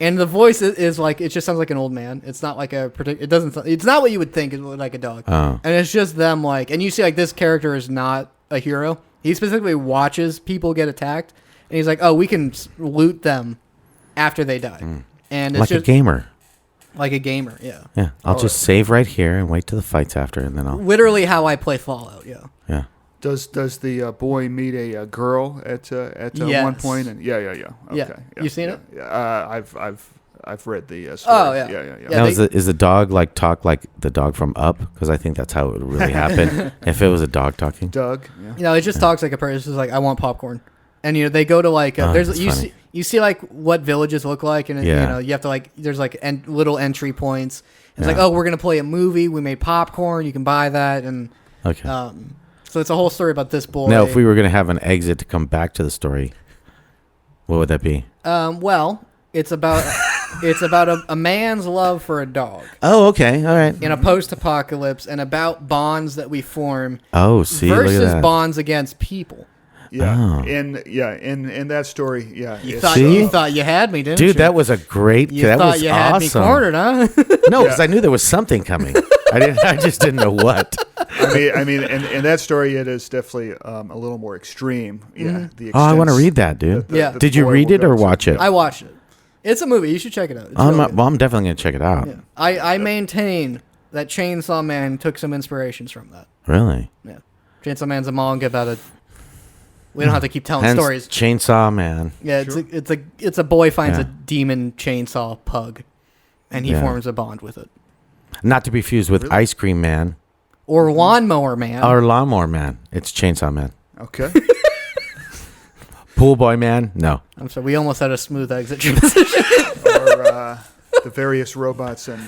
And the voice is like, it just sounds like an old man. It's not like it's not what you would think is like a dog. Oh. And it's just them like, and you see like this character is not a hero. He specifically watches people get attacked. And he's like, oh, we can loot them after they die. And it's like just a gamer. Like a gamer, yeah. Yeah, I'll just save right here and wait till the fight's after, and then I'll. Literally how I play Fallout, yeah. Yeah. Does the boy meet a girl at yes. one point? And yeah. Okay. Yeah. You seen it? Yeah. I've read the story. Oh yeah. Yeah. Now is the dog like talk like the dog from Up? Because I think that's how it would really happen if it was a dog talking. Doug. Yeah. You know, it just talks like a person. It's just like, I want popcorn, and you know they go to like you see like what villages look like, and you know you have to like there's like little entry points. It's like, oh, we're gonna play a movie. We made popcorn. You can buy that, and okay. So it's a whole story about this boy. Now, if we were gonna have an exit to come back to the story, what would that be? Well, it's about a man's love for a dog. Oh, okay, all right. In a post-apocalypse, and about bonds that we form. Oh, see, versus look at that. bonds against people. Yeah, Oh. in that story, You thought you had me, didn't you? Dude, that was a great. You that thought was you awesome. had me cornered, huh? No, because I knew there was something coming. I just didn't know what. I mean, in that story, it is definitely a little more extreme. Yeah. Mm-hmm. I want to read that, dude. Did you read it or watch it? I watched it. It's a movie. You should check it out. I'm definitely gonna check it out. Yeah. I maintain that Chainsaw Man took some inspirations from that. Really? Yeah. Chainsaw Man's a manga about a. We don't have to keep telling Hence stories. Chainsaw Man. Yeah, it's a boy finds a demon chainsaw pug, and he forms a bond with it. Not to be fused with Ice Cream Man Or Lawnmower Man. or Lawnmower Man. It's Chainsaw Man. Okay. Pool Boy Man? No. I'm sorry, we almost had a smooth exit transition. Or the various robots in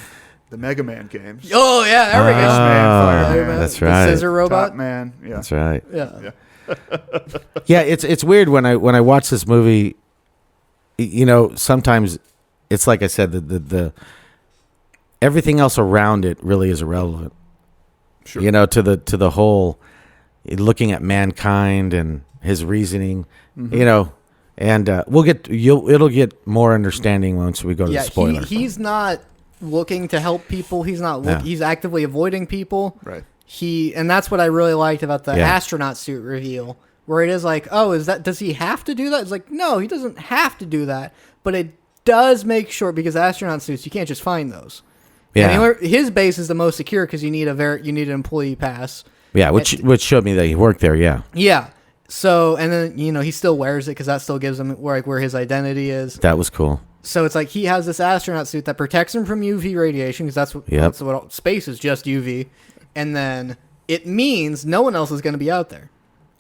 the Mega Man games. Oh yeah, there we go. Man, Man. That's right. The scissor robot. Top Man. Yeah. That's right. Yeah. Yeah, it's weird when I watch this movie. You know, sometimes it's like I said, the everything else around it really is irrelevant. Sure. You know, to the whole looking at mankind and his reasoning. Mm-hmm. You know, and it'll get more understanding once we go to the spoiler. He's not looking to help people. He's not. He's actively avoiding people. Right. And that's what I really liked about the astronaut suit reveal, where it is like, oh, does he have to do that? It's like, no, he doesn't have to do that, but it does make sure, because astronaut suits, you can't just find those. Yeah. And his base is the most secure because you need an employee pass. Yeah, which showed me that he worked there. Yeah. Yeah. So, and then he still wears it because that still gives him where his identity is. That was cool. So it's like he has this astronaut suit that protects him from UV radiation, because that's what space is, just UV. And then it means no one else is going to be out there.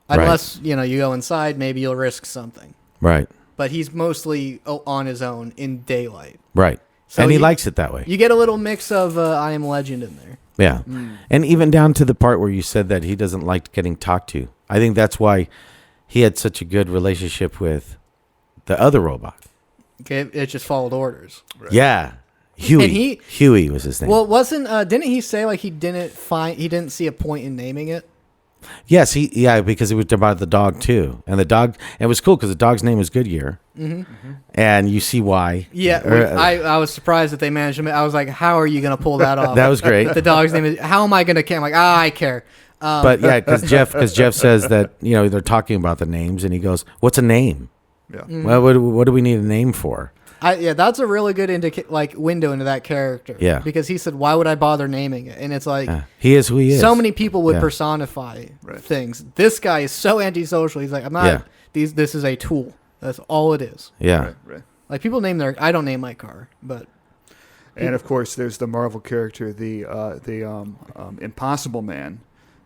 Unless, you go inside, maybe you'll risk something. Right. But he's mostly on his own in daylight. Right. So and he likes it that way. You get a little mix of I Am Legend in there. Yeah. And even down to the part where you said that he doesn't like getting talked to. I think that's why he had such a good relationship with the other robot. Okay, it just followed orders. Right. Yeah. Huey. Huey was his name. Well, didn't he say like he didn't see a point in naming it? Yes, because it was about the dog too, and it was cool because the dog's name was Goodyear, and you see why. Yeah, I was surprised that they managed to. I was like, how are you going to pull that off? That was great. The dog's name is. How am I going to care? I'm like, I care. But yeah, because Jeff says that they're talking about the names, and he goes, "What's a name? Yeah. Well, what do we need a name for?" That's a really good window into that character. Yeah. Because he said, why would I bother naming it? And it's like... he is who he is. So many people would personify things. This guy is so antisocial. He's like, I'm not... Yeah. This is a tool. That's all it is. Yeah. Right. Like, people name their... I don't name my car, but... And, of course, there's the Marvel character, the Impossible Man,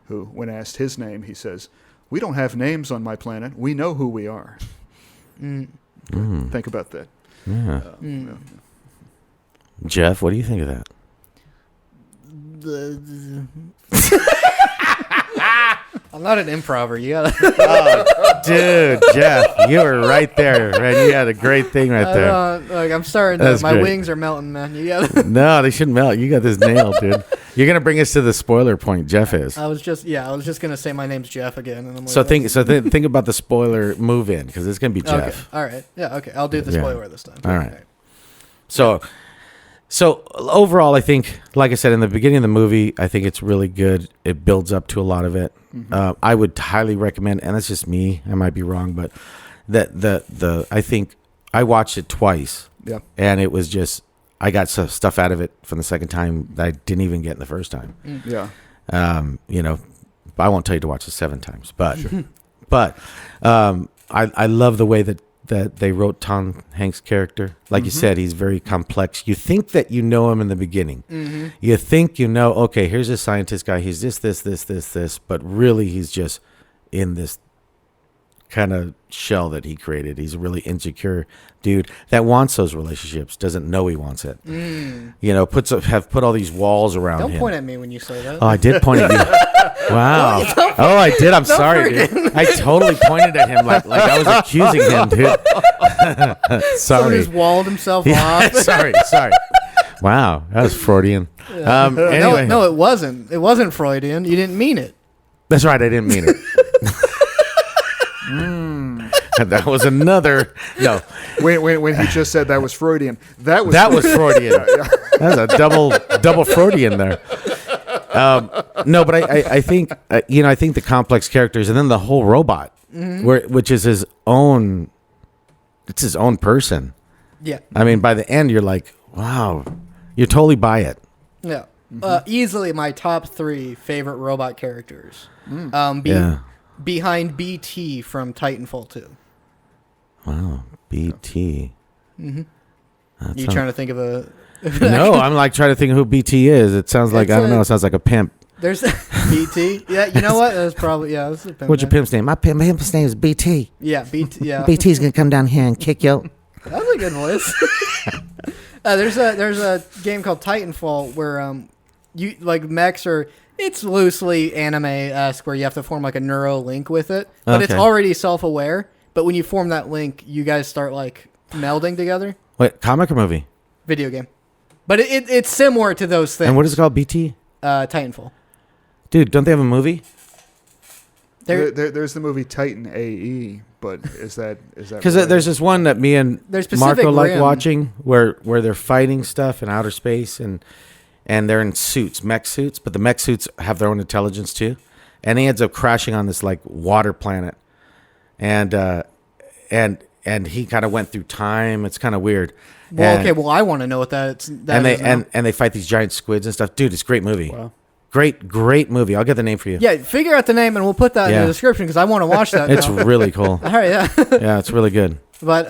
who, when asked his name, he says, we don't have names on my planet. We know who we are. Think about that. Yeah. Jeff, what do you think of that? I'm not an improver. You gotta. Dude, Jeff, you were right there, man. You had a great thing right there. I'm starting. My wings are melting, man. You gotta. No, they shouldn't melt. You got this nailed, dude. You're gonna bring us to the spoiler point. Jeff is. I was just gonna say my name's Jeff again. And I'm like, think about the spoiler move in, because it's gonna be Jeff. Okay. All right. Yeah. Okay. I'll do the spoiler this time. All right. So overall, I think, like I said, in the beginning of the movie, I think it's really good. It builds up to a lot of it. I would highly recommend, and that's just me, I might be wrong, but I think I watched it twice. Yeah. And it was just, I got some stuff out of it from the second time that I didn't even get in the first time. Yeah. I won't tell you to watch it 7 times, but I love the way that they wrote Tom Hanks' character. Like you said, he's very complex. You think that you know him in the beginning. You think okay, here's a scientist guy. He's this, but really he's just in this kind of shell that he created. He's a really insecure dude that wants those relationships, doesn't know he wants it. Have put all these walls around him. Don't point at me when you say that. Oh, I did point at you. Wow. Oh, I did. I'm sorry, dude. I totally pointed at him like I was accusing him, dude. Sorry. Somebody just walled himself off. Sorry. Wow, that was Freudian. Anyway. No, it wasn't. It wasn't Freudian. You didn't mean it. That's right. I didn't mean it. That was another no. When he just said that was Freudian, that was Freudian. That's a double Freudian there. No, but I think I think the complex characters and then the whole robot, which is his own. It's his own person. Yeah. I mean, by the end, you're like, wow, you totally buy it. Yeah. Easily my top 3 favorite robot characters. Behind BT from Titanfall 2. Wow, BT. You trying to think of a... No, I'm like trying to think of who BT is. It sounds like, I don't know, it sounds like a pimp. There's BT. Yeah, you know what? That's probably, this is a pimp. What's your pimp's name? My pimp's name is BT. Yeah, BT, yeah. BT's going to come down here and kick you. That's a good voice. There's a game called Titanfall where you like mechs are... It's loosely anime-esque where you have to form like a neuro link with it, but it's already self-aware. But when you form that link, you guys start like melding together. Wait, comic or movie? Video game. But it's similar to those things. And what is it called? BT? Titanfall. Dude, don't they have a movie? There's the movie Titan AE, but is that because there's this one that me and Marco like watching where they're fighting stuff in outer space and they're in suits, mech suits, but the mech suits have their own intelligence too, and he ends up crashing on this like water planet, and he kind of went through time. It's kind of weird. Well, well, I want to know what that is. And they fight these giant squids and stuff. Dude, it's a great movie. Wow. Great movie. I'll get the name for you. Yeah, figure out the name and we'll put that in the description because I want to watch that. It's really cool. All right, yeah. Yeah, it's really good. But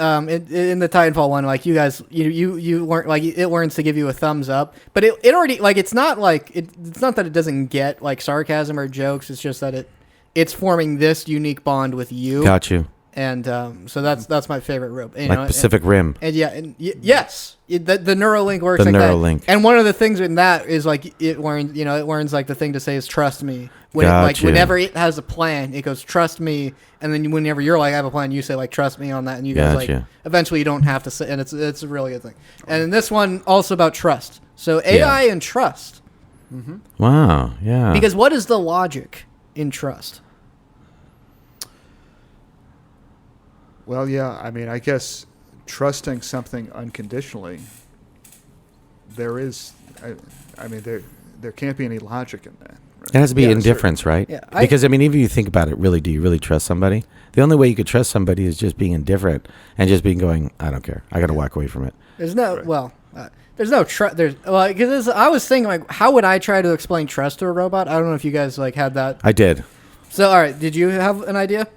in the Titanfall one, like you guys, you weren't like it learns to give you a thumbs up, but it already like it's not that it doesn't get like sarcasm or jokes. It's just that it's forming this unique bond with you. Got you. And so that's my favorite rope. You like know, Pacific Rim. And yeah, and yes, the Neuralink works The like Neuralink. that. And one of the things in that is like it learns like the thing to say is trust me. Gotcha. Whenever it has a plan, it goes trust me, and then whenever you're like I have a plan, you say like trust me on that, and you guys like eventually you don't have to say, and it's a really good thing. And in this one also about trust. So AI and trust. Mm-hmm. Wow. Yeah. Because what is the logic in trust? Well, yeah. I mean, I guess trusting something unconditionally. There is. I mean, there can't be any logic in that. Right? It has to be indifference, right? Yeah. Because I mean, even if you think about it, really, do you really trust somebody? The only way you could trust somebody is just being indifferent and just being going, I don't care. I got to walk away from it. There's no there's no trust. Because I was thinking like, how would I try to explain trust to a robot? I don't know if you guys like had that. I did. So all right, did you have an idea?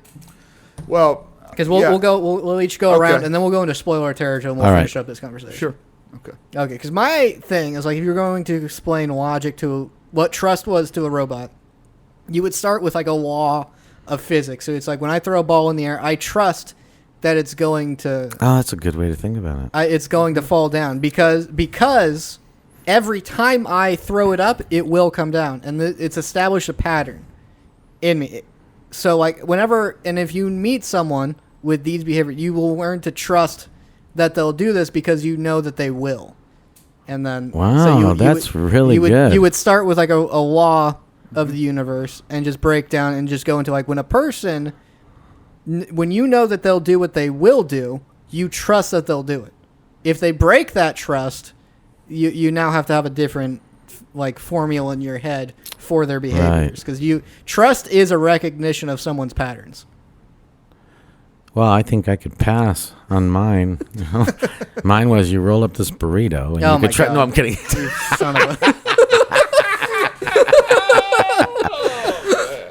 Well. Because we'll each go around, and then we'll go into spoiler territory, and we'll finish up this conversation. Sure. Okay. Because my thing is like, if you're going to explain logic to what trust was to a robot, you would start with like a law of physics. So it's like when I throw a ball in the air, I trust that it's going to. Oh, that's a good way to think about it. It's going to fall down because every time I throw it up, it will come down, and it's established a pattern in me. So like if you meet someone with these behaviors, you will learn to trust that they'll do this because you know that they will. And then that's really good. You would start with like a law of the universe and just break down and just go into like when you know that they'll do what they will do, you trust that they'll do it. If they break that trust, you now have to have a different like formula in your head for their behaviors because trust is a recognition of someone's patterns. Well, I think I could pass on mine. Mine was you roll up this burrito and you could try. No, I'm kidding. You son of a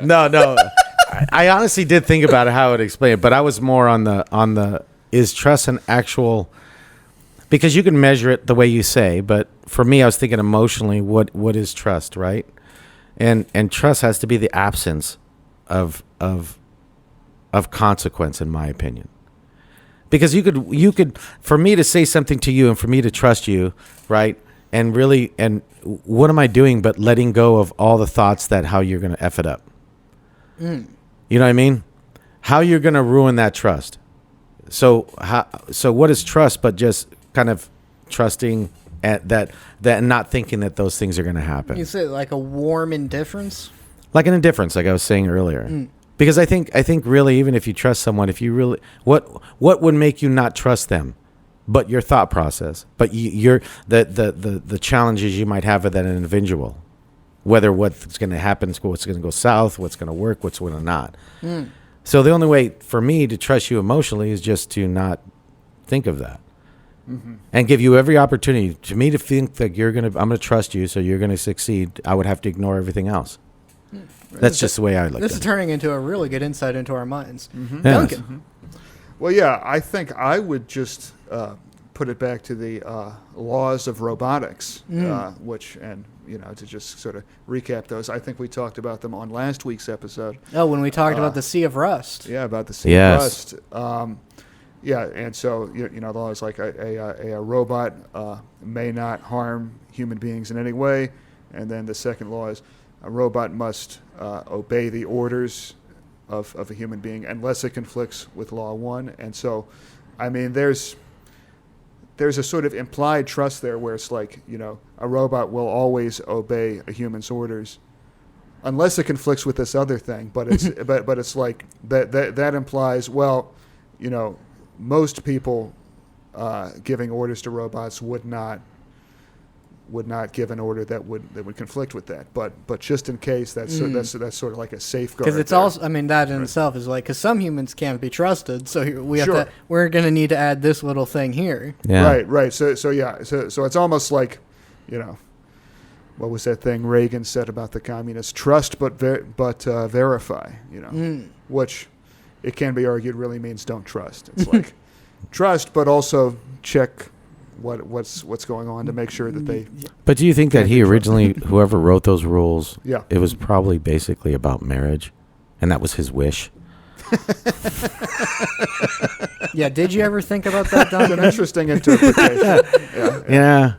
No. I honestly did think about how it explain it, but I was more on the is trust an actual, because you can measure it the way you say, but for me I was thinking emotionally what is trust, right? And trust has to be the absence of consequence, in my opinion. Because you could for me to say something to you and for me to trust you, right? And what am I doing but letting go of all the thoughts that how you're going to F it up? You know what I mean? How you're going to ruin that trust. So what is trust but just kind of trusting at that not thinking that those things are going to happen. You say like a warm indifference? Like an indifference, like I was saying earlier. Because I think really, even if you trust someone, if you really, what would make you not trust them, but your thought process, but your the challenges you might have with that individual, whether what's going to happen, what's going to go south, what's going to work, what's going to not. So the only way for me to trust you emotionally is just to not think of that, and give you every opportunity to me to think that I'm going to trust you, so you're going to succeed. I would have to ignore everything else. That's just the way I look at it. This is turning into a really good insight into our minds. Yes. Duncan. Well, yeah, I think I would just put it back to the laws of robotics, which, and to just sort of recap those, I think we talked about them on last week's episode. Oh, when we talked about the Sea of Rust. Yeah, about the Sea of Rust. And so the law is like a robot may not harm human beings in any way, and then the second law is a robot must obey the orders of a human being unless it conflicts with Law 1. And so, I mean, there's a sort of implied trust there where it's like, a robot will always obey a human's orders unless it conflicts with this other thing. But it's but it's like that implies, well, most people giving orders to robots would not give an order that would conflict with that, but just in case, that's sort of like a safeguard. Because it's also, I mean, that in itself is like, because some humans can't be trusted, so we're going to need to add this little thing here. Yeah. Right. So it's almost like, what was that thing Reagan said about the communists? Trust but verify. Which it can be argued really means don't trust. It's like, trust, but also check what's going on to make sure that they. But do you think that he originally, whoever wrote those rules, Yeah. it was probably basically about marriage, and that was his wish? Yeah, did you ever think about that, It's an Duncan? interesting interpretation. Yeah,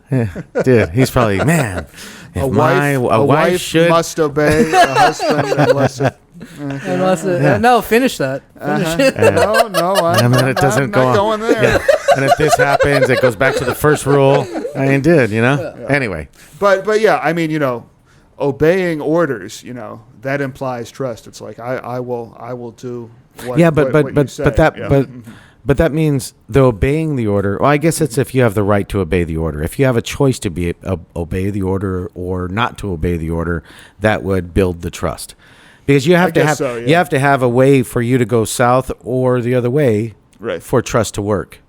dude, he's probably, man. If A wife should must obey a husband unless No, finish that. Finish it. No, and then it doesn't I'm go not on. going there. Yeah. And if this happens, it goes back to the first rule. I mean, did you know? Yeah. Anyway, But yeah, I mean, obeying orders, that implies trust. It's like I will do what. yeah, but what you say. Yeah. but that means the obeying the order. Well, I guess it's if you have the right to obey the order. If you have a choice to obey the order or not to obey the order, that would build the trust. Because you have you have to have a way for you to go south or the other way, Right. for trust to work.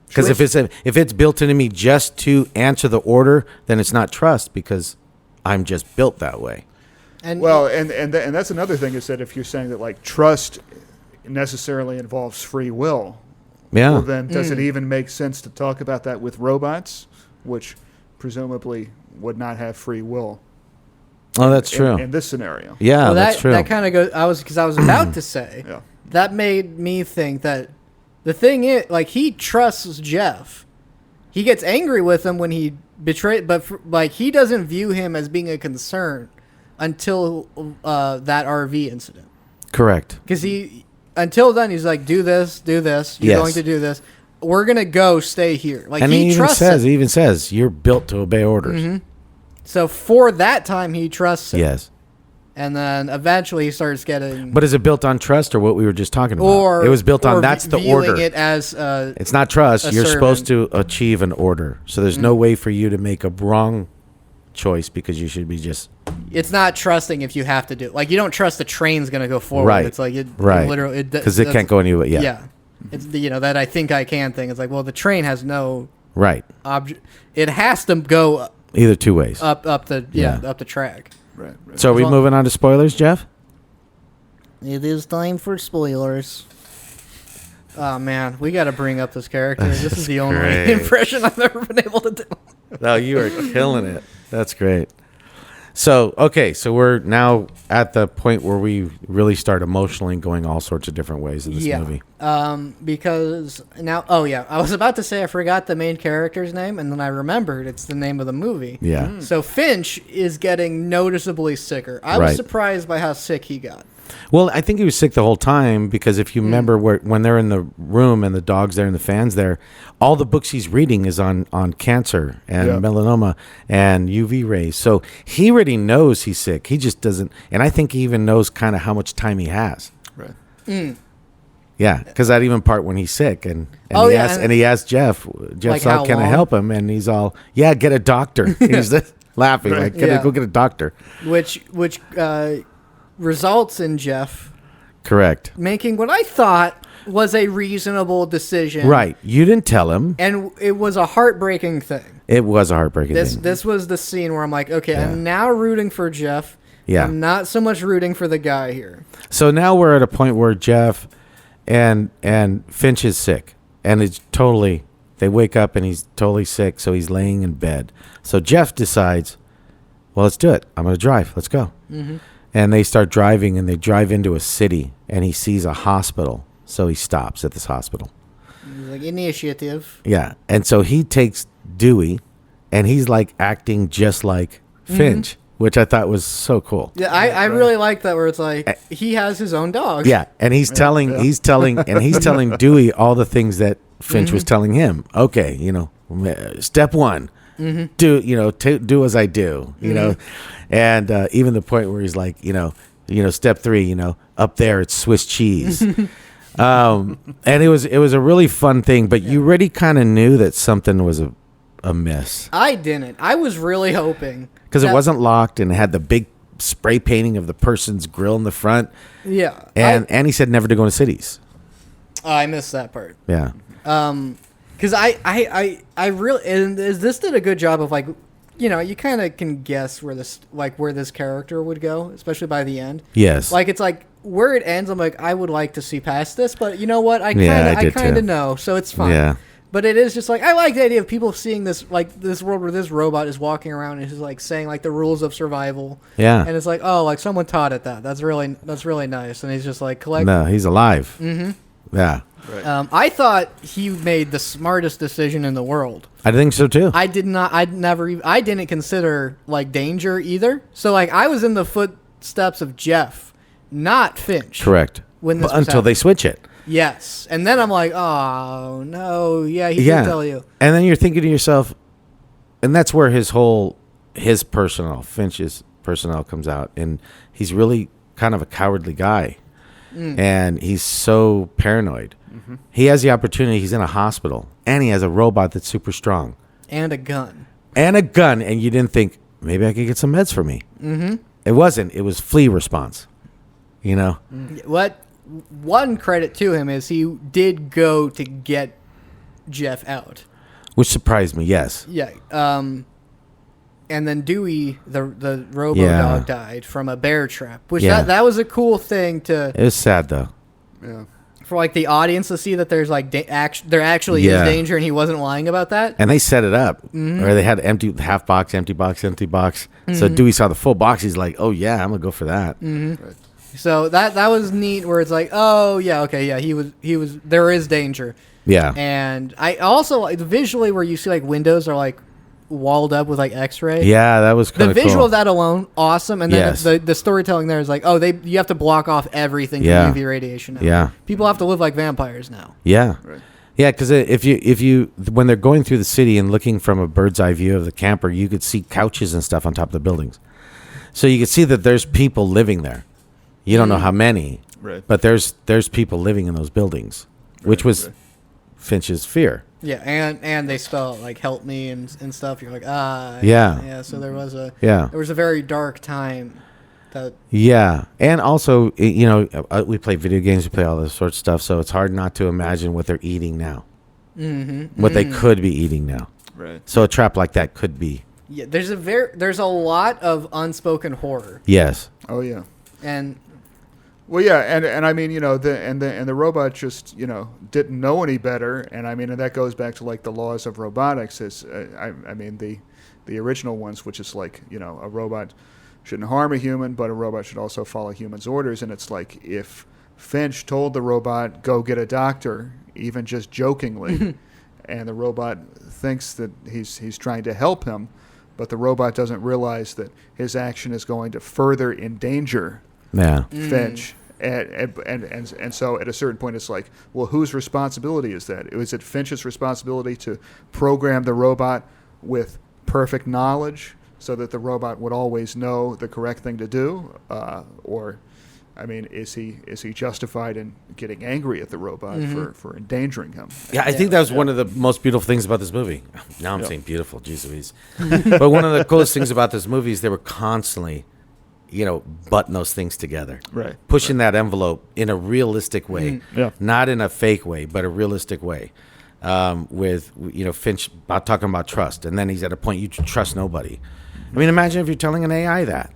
Because if it's built into me just to answer the order, then it's not trust because I'm just built that way. And and that's another thing is that if you're saying that like trust necessarily involves free will, Yeah. well then does it even make sense to talk about that with robots, which presumably would not have free will? Oh, that's true. In this scenario. Yeah, well, that's true. That kind of goes. I was about to say Yeah. that made me think that the thing is, like, he trusts Jeff. He gets angry with him when he betrayed, but he doesn't view him as being a concern until that RV incident. Correct. Because until then, he's like, do this. You're Yes. going to do this. We're gonna go. Stay here. Like, And he he trusts says, him. he even says, you're built to obey orders. So for that time, he trusts him. Yes. And then eventually he starts getting. But is it built on trust or what we were just talking about? Or it was built on or that's the viewing order. it as It's not trust. a You're servant. supposed to achieve an order. So there's no way for you to make a wrong choice because you should be just it's not trusting if you have to do it. Like, you don't trust the train's going to go forward. Right. It's like it right. literally because it can't go anywhere. Yeah. Yeah. It's that I think I can thing. It's like, well, the train has no Right. object. It has to go Either two ways. up the track. Right. So are we moving on to spoilers, Jeff? It is time for spoilers. Oh man, we got to bring up this character. This is the only great. impression I've ever been able to do. No, you are killing it. That's great. So, okay, so we're now at the point where we really start emotionally going all sorts of different ways in this movie. Because now, I was about to say I forgot the main character's name, and then I remembered it's the name of the movie. Yeah. So Finch is getting noticeably sicker. I was Right. surprised by how sick he got. Well, I think he was sick the whole time because if you remember when they're in the room and the dog's there and the fan's there, all the books he's reading is on cancer and melanoma and UV rays. So he already knows he's sick. He just doesn't. And I think he even knows kind of how much time he has. Right. Yeah, because that even part when he's sick and he asked Jeff. Jeff Like, said, how "Can I long? help him?" And he's all, "Yeah, get a doctor." And he's just laughing like, "Go get a doctor." Which results in Jeff Correct. making what I thought was a reasonable decision. Right. You didn't tell him. And it was a heartbreaking thing. It was a heartbreaking thing. This was the scene where I'm like, okay, I'm now rooting for Jeff. Yeah. I'm not so much rooting for the guy here. So now we're at a point where Jeff and Finch is sick, and it's totally. They wake up and he's totally sick, so he's laying in bed. So Jeff decides, well, let's do it. I'm going to drive. Let's go. Mm-hmm. And they start driving, and they drive into a city, and he sees a hospital, so he stops at this hospital. He's like, initiative. Yeah, and so he takes Dewey, and he's like acting just like Finch, which I thought was so cool. Yeah, I really like that where it's like he has his own dog. Yeah, and he's telling Dewey all the things that Finch was telling him. Okay, step one, do as I do, and even the point where he's like, step three, up there it's Swiss cheese. And it was a really fun thing, but you already kind of knew that something was amiss. I didn't. I was really hoping Because it wasn't locked and it had the big spray painting of the person's grill in the front. Yeah. And he said never to go into cities. I missed that part. Yeah. Because I really, and this did a good job of you kind of can guess where this character would go, especially by the end. Yes. Like, it's like where it ends, I'm like, I would like to see past this, but you know what? I kind of know, so it's fine. Yeah. But it is just like, I like the idea of people seeing this, like this world where this robot is walking around and is like saying like the rules of survival. Yeah. And it's like, oh, like someone taught it that. That's really nice. And he's just like No, he's alive. Mm-hmm. Yeah. Right. I thought he made the smartest decision in the world. I think so too. I didn't consider like danger either. So like I was in the footsteps of Jeff, not Finch. Correct. Until they switch it. Yes. And then I'm like, oh, no. Yeah, he did tell you. And then you're thinking to yourself, and that's where Finch's personnel comes out. And he's really kind of a cowardly guy. And he's so paranoid. Mm-hmm. He has the opportunity. He's in a hospital. And he has a robot that's super strong. And a gun. And you didn't think, maybe I could get some meds for me. Mm-hmm. It wasn't. It was flee response. You know? What? One credit to him is he did go to get Jeff out, which surprised me. Yes. Yeah. And then Dewey, the robo dog, died from a bear trap, which that was a cool thing to. It was sad though. Yeah. For like the audience to see that there's like there actually is danger, and he wasn't lying about that. And they set it up, or they had empty box. Mm-hmm. So Dewey saw the full box. He's like, "Oh yeah, I'm gonna go for that." Mm-hmm. Right. So that was neat. Where it's like, oh yeah, okay, yeah, he was. There is danger. Yeah. And I also like visually where you see like windows are like walled up with like X-ray. Yeah, that was kind of the visual cool. of that alone, awesome. And then the storytelling there is like, oh, you have to block off everything from UV radiation now. Yeah. People have to live like vampires now. Yeah. Right. Yeah, because if you when they're going through the city and looking from a bird's eye view of the camper, you could see couches and stuff on top of the buildings. So you could see that there's people living there. You don't know how many, right? But there's people living in those buildings, which was Finch's fear. Yeah, and they spell like "help me" and stuff. You're like, yeah. So there was a very dark time. And also we play video games, we play all this sort of stuff, so it's hard not to imagine what they're eating now, what they could be eating now. Right. So a trap like that could be. Yeah, there's a lot of unspoken horror. Yes. Oh yeah. And. Well, yeah, and I mean, the robot just, didn't know any better, and I mean, and that goes back to like the laws of robotics. Is I mean, the original ones, which is like, a robot shouldn't harm a human, but a robot should also follow humans' orders, and it's like if Finch told the robot go get a doctor, even just jokingly, and the robot thinks that he's trying to help him, but the robot doesn't realize that his action is going to further endanger Finch. And so at a certain point it's like, well, whose responsibility is that? Is it Finch's responsibility to program the robot with perfect knowledge so that the robot would always know the correct thing to do? Or, I mean, is he justified in getting angry at the robot for endangering him? Yeah, I think that was one of the most beautiful things about this movie. Now I'm saying beautiful, geez Louise. But one of the coolest things about this movie is they were constantly button those things together. Right. Pushing that envelope in a realistic way. Yeah. Not in a fake way, but a realistic way. With, Finch talking about trust. And then he's at a point you trust nobody. I mean, imagine if you're telling an AI that.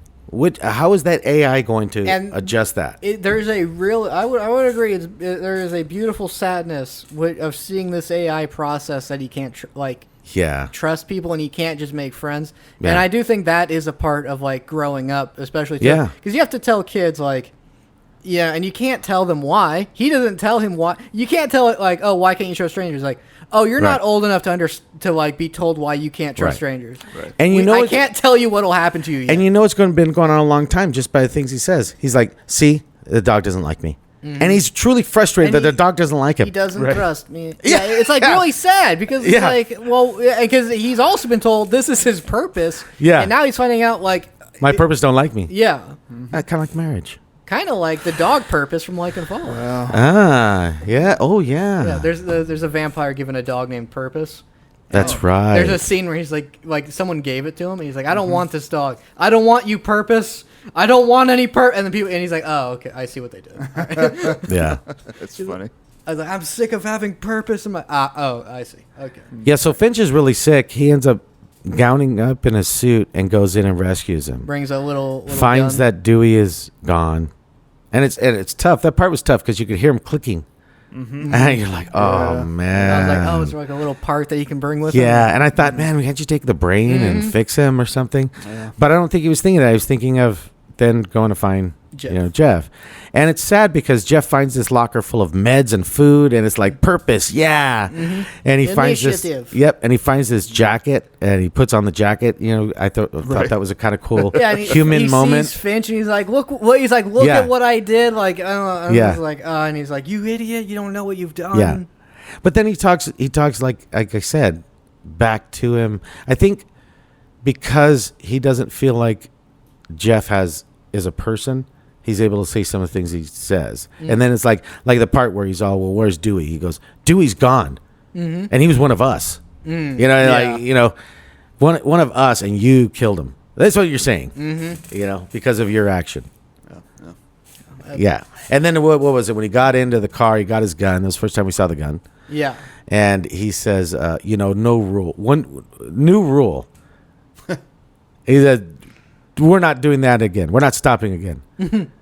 How is that AI going to adjust that? There's a real, I would agree, there is a beautiful sadness of seeing this AI process that he can't, trust people, and he can't just make friends. Yeah. And I do think that is a part of like growing up, especially because you have to tell kids and you can't tell them why. He doesn't tell him why. You can't tell it like, oh, why can't you trust strangers? Like, oh, you're not old enough to be told why you can't trust strangers. Right. And I can't tell you what'll happen to you yet. And it's been going on a long time just by the things he says. He's like, see, the dog doesn't like me. Mm-hmm. And he's truly frustrated that the dog doesn't like him. He doesn't trust me. Yeah, it's like really sad because it's like, well, because he's also been told this is his purpose. Yeah. And now he's finding out like my purpose don't like me. Yeah. Mm-hmm. Kind of like marriage. Kind of like the dog purpose from Like and Follow. Wow. Yeah. Oh, yeah. Yeah. There's a vampire given a dog named Purpose. That's right. There's a scene where he's like someone gave it to him, and he's like, I don't want this dog. I don't want you, Purpose. I don't want any and he's like, oh, okay, I see what they did. Yeah. It's funny. I was like, I'm sick of having Purpose in my. Oh, I see. Okay. Yeah. So Finch is really sick. He ends up gowning up in a suit and goes in and rescues him. Brings a little finds gun. That Dewey is gone, And it's tough. That part was tough because you could hear him clicking. And you're like, oh, man. And I was like, oh, is there like a little part that you can bring with him? Yeah, and I thought, man, can't you take the brain and fix him or something? Yeah. But I don't think he was thinking that. He was thinking of then going to find Jeff. And it's sad because Jeff finds this locker full of meds and food, and it's like purpose, and he finds this, and he finds this jacket, and he puts on the jacket. I thought that was a kind of cool human moment. He sees Finch, and he's like, look at what I did. Like, I don't know. He's like, and he's like, you idiot, you don't know what you've done. Yeah, but then he talks like I said, back to him. I think because he doesn't feel like Jeff is a person, he's able to say some of the things he says. And then it's like the part where he's all, well, where's Dewey? He goes, Dewey's gone. And he was one of us. One of us, and you killed him. That's what you're saying. Because of your action. Yeah. And then what was it? When he got into the car, he got his gun. That was the first time we saw the gun. Yeah. And he says, no rule. One new rule. He said, we're not doing that again. We're not stopping again.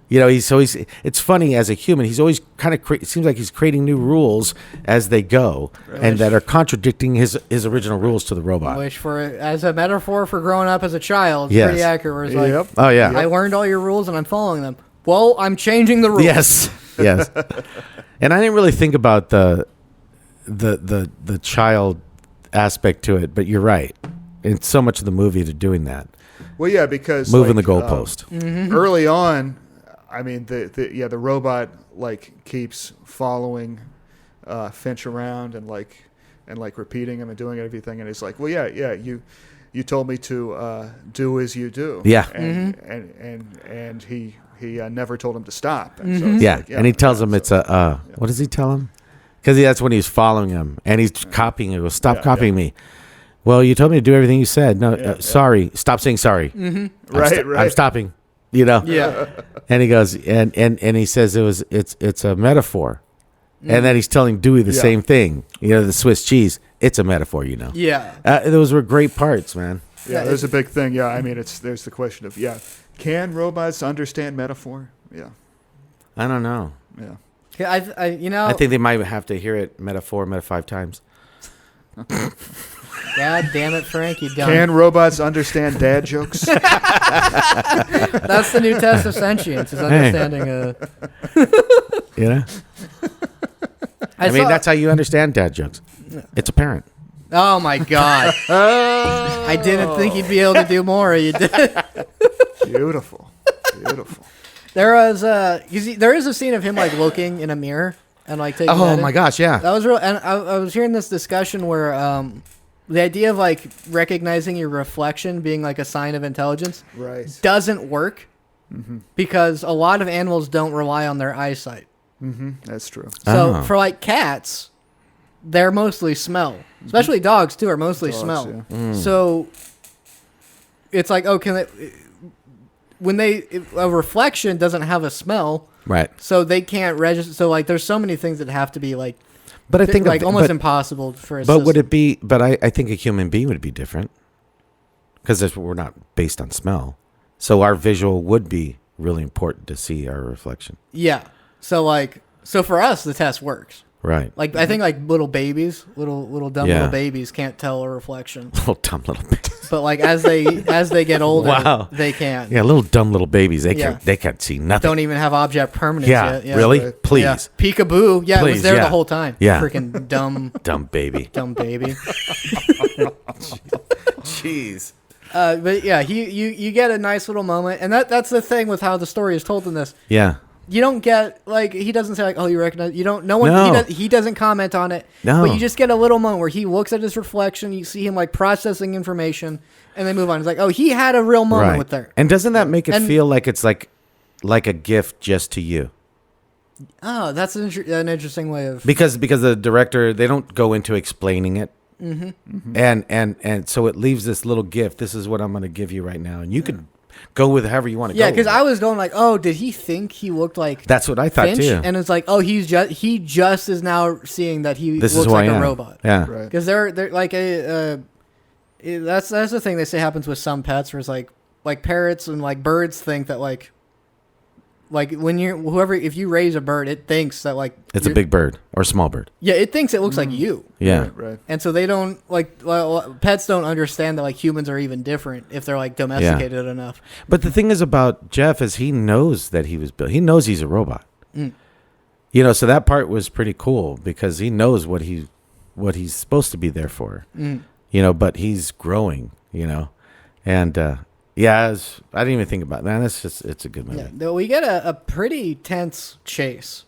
It's funny as a human. He's always kind of it seems like he's creating new rules as they go, and that are contradicting his original rules to the robot. Which, as a metaphor for growing up as a child, pretty accurate. Where it's like, oh yeah, I learned all your rules and I'm following them. Well, I'm changing the rules. Yes. And I didn't really think about the child aspect to it, but you're right. In so much of the movie, they're doing that. Well, yeah, because moving the goalpost. Early on, I mean, the robot keeps following Finch around and repeating him and doing everything, and he's like, well, yeah, you told me to do as you do. Yeah, and he never told him to stop. And so and he tells him it's a what does he tell him? Because that's when he's following him and he's copying him. He goes, stop copying me. Well, you told me to do everything you said. No, sorry. Stop saying sorry. Right. I'm stopping. Yeah. And he goes, and he says it's a metaphor, and then he's telling Dewey the same thing. The Swiss cheese. It's a metaphor. Yeah. Those were great parts, man. Yeah, there's a big thing. Yeah, I mean, there's the question of can robots understand metaphor? Yeah. I don't know. Yeah. I think they might have to hear it meta 5 times. God damn it, Frank, you dumb. Can robots understand dad jokes? That's the new test of sentience, is understanding I mean, that's how you understand dad jokes. It's apparent. Oh, my God. I didn't think you'd be able to do more. You did. Beautiful. There is a scene of him, looking in a mirror and, taking Oh, my gosh, yeah. That was real. And I was hearing this discussion where... the idea of recognizing your reflection being a sign of intelligence doesn't work because a lot of animals don't rely on their eyesight. That's true. So for cats, they're mostly smell, especially dogs too are mostly smell. Yeah. So it's a reflection doesn't have a smell, right? So they can't register. So there's so many things that have to be But I think almost impossible for a But system. would it be? But I think a human being would be different because we're not based on smell, so our visual would be really important to see our reflection. Yeah. So for us, the test works. Right. I think little babies, little dumb little babies can't tell a reflection. Little dumb little babies. But as they get older, they can. Yeah, little dumb little babies. They can't see nothing. Don't even have object permanence yet. Yeah. Really? Please. Yeah. Peekaboo. Yeah, please, it was there the whole time. Yeah. Freaking dumb. Dumb baby. Dumb baby. Jeez. But yeah, you get a nice little moment, and that's the thing with how the story is told in this. Yeah. You don't get he doesn't say oh, you recognize, you don't, no one, he doesn't comment on it. No. But you just get a little moment where he looks at his reflection, you see him processing information, and they move on. It's oh, he had a real moment with there. And doesn't that make it feel like it's like a gift just to you? Oh, that's an interesting way of... Because the director, they don't go into explaining it. Mm-hmm. And so it leaves this little gift. This is what I'm going to give you right now. And you could go with however you want to go. Yeah, because I was going oh, did he think he looked like That's what I thought Finch? too. And it's oh, he just is now seeing that this looks like a robot. Yeah. Because they're that's the thing they say happens with some pets where it's like parrots and birds think that like when if you raise a bird, it thinks that like it's a big bird or a small bird. Yeah, it thinks it looks like you. Yeah, right. And so they don't pets don't understand that like humans are even different if they're like domesticated enough. But the thing is about Jeff is he knows that he was built. He knows he's a robot. You know, so that part was pretty cool because he knows what he's supposed to be there for. You know, but he's growing. You know, and I didn't even think about that. It's a good movie. Yeah, we get a pretty tense chase.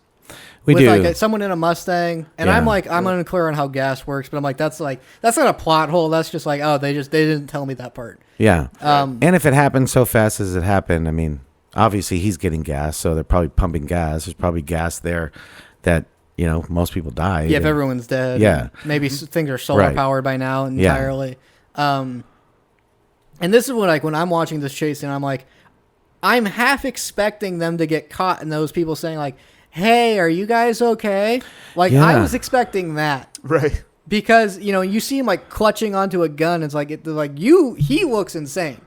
We with do. Like someone in a Mustang, and I'm unclear on how gas works, but I'm like, that's not a plot hole. That's just like, oh, they didn't tell me that part. Yeah. And if it happened so fast as it happened, I mean, obviously he's getting gas, so they're probably pumping gas. There's probably gas there that, you know, most people die. Yeah, if everyone's dead. Yeah. Maybe things are solar powered by now entirely. Yeah. And this is what, like, when I'm watching this chase, and I'm like, I'm half expecting them to get caught, and those people saying like, hey, are you guys okay? Like, I was expecting that. Right. Because, you know, you see him like clutching onto a gun. It's like, he looks insane.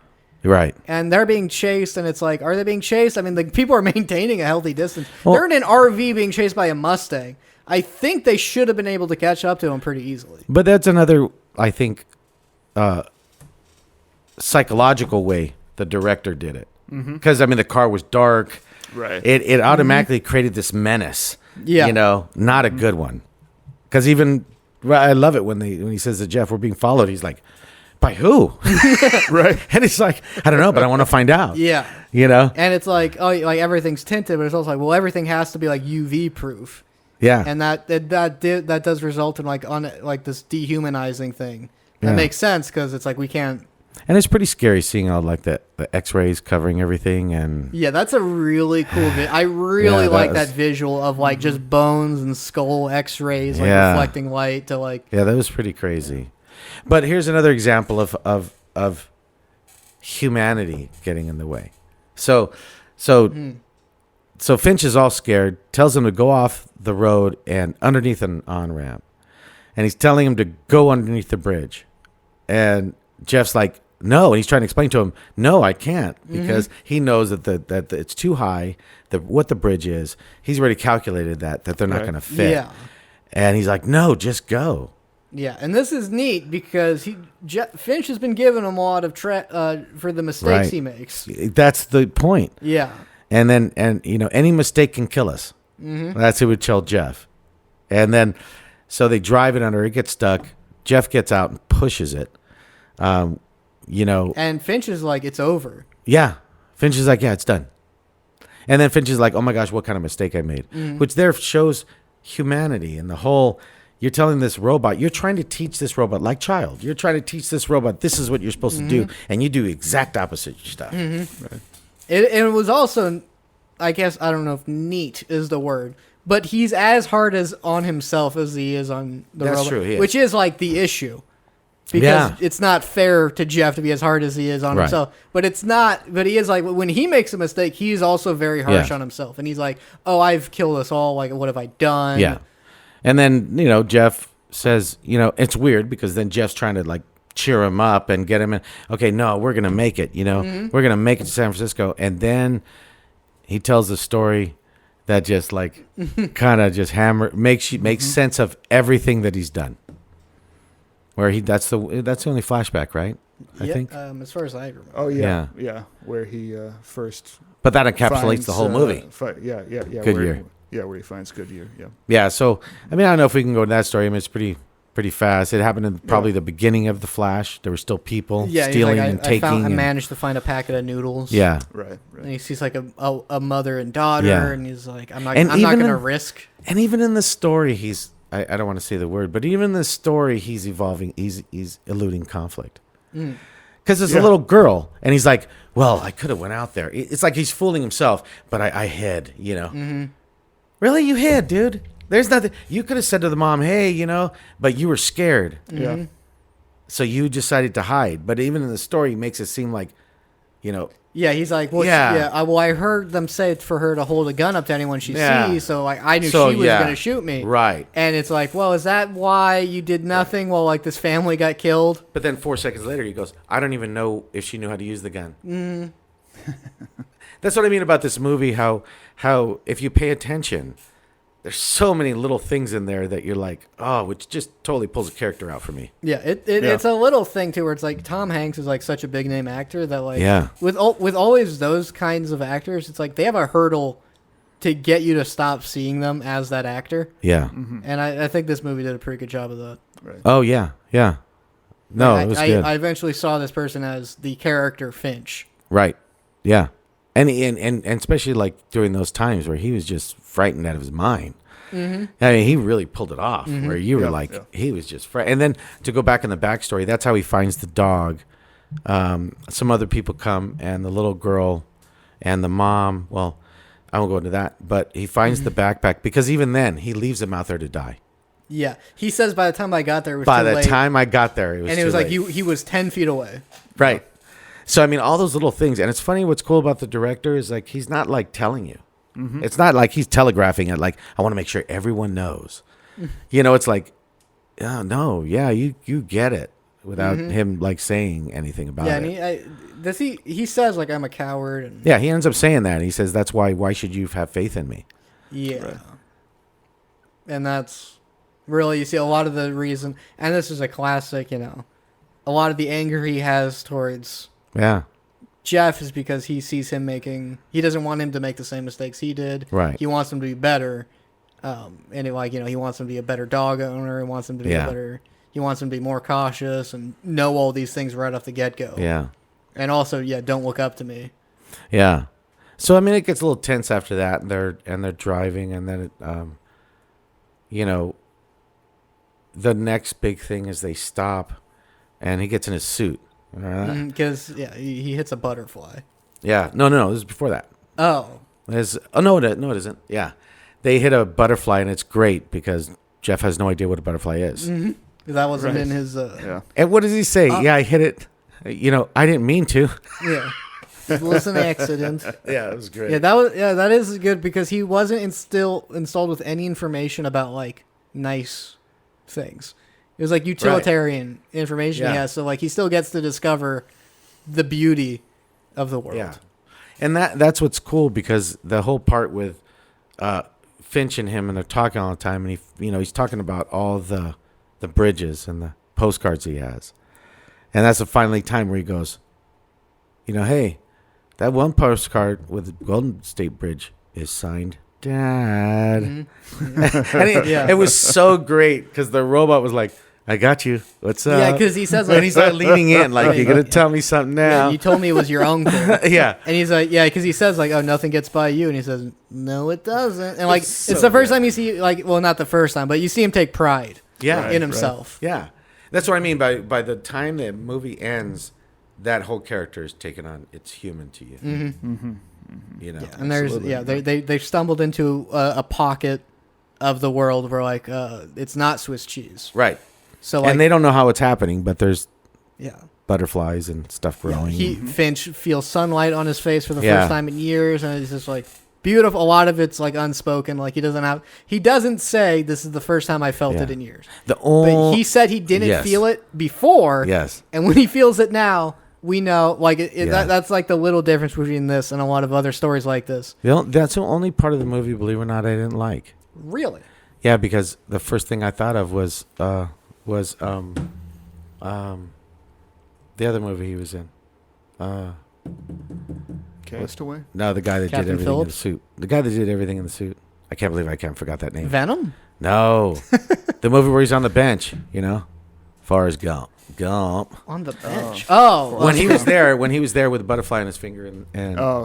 Right. And they're being chased, and it's like, are they being chased? I mean, the people are maintaining a healthy distance. Well, they're in an RV being chased by a Mustang. I think they should have been able to catch up to him pretty easily. But that's another, I think, psychological way the director did it. Because, I mean, the car was dark. Right. It automatically created this menace. Yeah. You know, not a good one. Because even, I love it when he says to Jeff, we're being followed. He's like, by who? Right. And he's like, I don't know, but I want to find out. Yeah. You know? And it's like, oh, like everything's tinted, but it's also like, well, everything has to be like UV proof. Yeah. And that does result in like this dehumanizing thing. That makes sense because it's like we can't. And it's pretty scary seeing all like the X-rays covering everything, and yeah, that's a really cool. I really like that visual of like just bones and skull X-rays like reflecting light to like. Yeah, that was pretty crazy. But here's another example of humanity getting in the way. So Finch is all scared, tells him to go off the road and underneath an on-ramp. And he's telling him to go underneath the bridge. And Jeff's like, no. And he's trying to explain to him, no, I can't. Because he knows that it's too high, what the bridge is. He's already calculated that they're not going to fit. Yeah. And he's like, no, just go. Yeah, and this is neat because Finch has been giving him a lot of for the mistakes he makes. That's the point. Yeah. And you know, any mistake can kill us. That's who would tell Jeff. And then, so they drive it under. It gets stuck. Jeff gets out and pushes it. You know. And Finch is like, it's over. Yeah. Finch is like, yeah, it's done. And then Finch is like, oh my gosh, what kind of mistake I made. Which there shows humanity and the whole. You're telling this robot, you're trying to teach this robot like child. You're trying to teach this robot, this is what you're supposed to do. And you do exact opposite stuff. Right. It was also, I guess, I don't know if neat is the word, but he's as hard as on himself as he is on the robot. That's true, he is. Which is like the issue. Because it's not fair to Jeff to be as hard as he is on himself. But it's not, but he is like, when he makes a mistake, he's also very harsh on himself. And he's like, oh, I've killed us all. Like, what have I done? Yeah. And then, you know, Jeff says, you know, it's weird because then Jeff's trying to like cheer him up and get him in. Okay, no, we're going to make it, you know, we're going to make it to San Francisco. And then he tells a story that just like kind of just makes sense of everything that he's done. Where that's the only flashback, right? I think. As far as I remember. Oh yeah. Where he first. But that encapsulates the whole movie. Yeah. Goodyear. Yeah, where he finds Goodyear. Yeah. Yeah. So I mean, I don't know if we can go to that story. I mean, it's pretty fast. It happened in probably the beginning of the Flash. There were still people stealing and taking. I managed to find a packet of noodles. Yeah. Right. And he sees like a mother and daughter, and he's like, I'm not going to risk. And even in the story, I don't want to say the word, but even in the story, he's evolving. He's eluding conflict. Because it's a little girl, and he's like, well, I could have went out there. It's like he's fooling himself, but I hid, you know. Really? You hid, dude? There's nothing. You could have said to the mom, hey, you know, but you were scared. Yeah. So you decided to hide. But even in the story, he makes it seem like, you know. Yeah, he's like, well, I heard them say for her to hold a gun up to anyone she sees, so like I knew she was going to shoot me. Right. And it's like, well, is that why you did nothing while like this family got killed? But then 4 seconds later, he goes, I don't even know if she knew how to use the gun. That's what I mean about this movie. How if you pay attention, there's so many little things in there that you're like, oh, which just totally pulls a character out for me. Yeah, it's a little thing too, where it's like Tom Hanks is like such a big name actor that like with always those kinds of actors, it's like they have a hurdle to get you to stop seeing them as that actor. Yeah, and I think this movie did a pretty good job of that. Right. Oh yeah. No, it was good. I eventually saw this person as the character Finch. Right. Yeah. And especially like during those times where he was just frightened out of his mind. Mm-hmm. I mean, he really pulled it off. Where you were he was just frightened. And then to go back in the backstory, that's how he finds the dog. Some other people come, and the little girl and the mom. Well, I won't go into that, but he finds the backpack because even then he leaves him out there to die. Yeah, he says by the time I got there, it was by too the late. time I got there, it was and it was too like late. he was 10 feet away. Right. So I mean, all those little things, and it's funny. What's cool about the director is like he's not like telling you. Mm-hmm. It's not like he's telegraphing it. Like I want to make sure everyone knows. It's like, oh no, yeah, you get it without him like saying anything about it. Yeah, and he says like I'm a coward. And yeah, he ends up saying that. He says that's why should you have faith in me? Yeah, right. And that's really you see a lot of the reason, and this is a classic. A lot of the anger he has towards Jeff is because he sees him he doesn't want him to make the same mistakes he did. Right. He wants him to be better. And he wants him to be a better dog owner. He wants him to be he wants him to be more cautious and know all these things right off the get-go. Yeah. And also, don't look up to me. Yeah. So, I mean, it gets a little tense after that, and they're driving, and then the next big thing is they stop, and he gets in his suit. Because he hits a butterfly. Yeah, no, this is before that. No, it isn't. Yeah, they hit a butterfly, and it's great because Jeff has no idea what a butterfly is. Mm-hmm. That wasn't in his. And what does he say? I hit it. I didn't mean to. Yeah, it was an accident. Yeah, it was great. Yeah, that is good because he wasn't installed with any information about like nice things. It was like utilitarian information he has, so like he still gets to discover the beauty of the world. Yeah, and that's what's cool because the whole part with Finch and him, and they're talking all the time, and he's talking about all the bridges and the postcards he has, and that's the finally time where he goes, hey, that one postcard with the Golden State Bridge is signed Dad. Mm-hmm. And it was so great because the robot was like, I got you. What's up? Yeah, because he says and he's like leaning in, like you're gonna tell me something now. Yeah, you told me it was your uncle. Yeah, and he's like, because he says like, oh, nothing gets by you, and he says, no, it doesn't. And like, it's the first time you see not the first time, but you see him take pride. In himself. Right. Yeah, that's what I mean by the time the movie ends, that whole character is taken on. It's human to you. Mm-hmm. Mm-hmm. And they stumbled into a pocket of the world where like it's not Swiss cheese. Right. So and they don't know how it's happening, but there's Yeah. butterflies and stuff growing. Finch feels sunlight on his face for the first time in years, and it's just like beautiful. A lot of it's like unspoken. Like he doesn't say this is the first time I felt it in years. But he said he didn't feel it before. Yes. And when he feels it now, we know like that's like the little difference between this and a lot of other stories like this. That's the only part of the movie, believe it or not, I didn't like. Really? Yeah, because the first thing I thought of was the other movie he was in. Castaway? No, the guy that Captain did everything Phillips? in the suit. The guy that did everything in the suit. I can't believe I forgot that name. Venom? No. The movie where he's on the bench, Forrest Gump. On the bench. Oh. When he was there with the butterfly on his finger and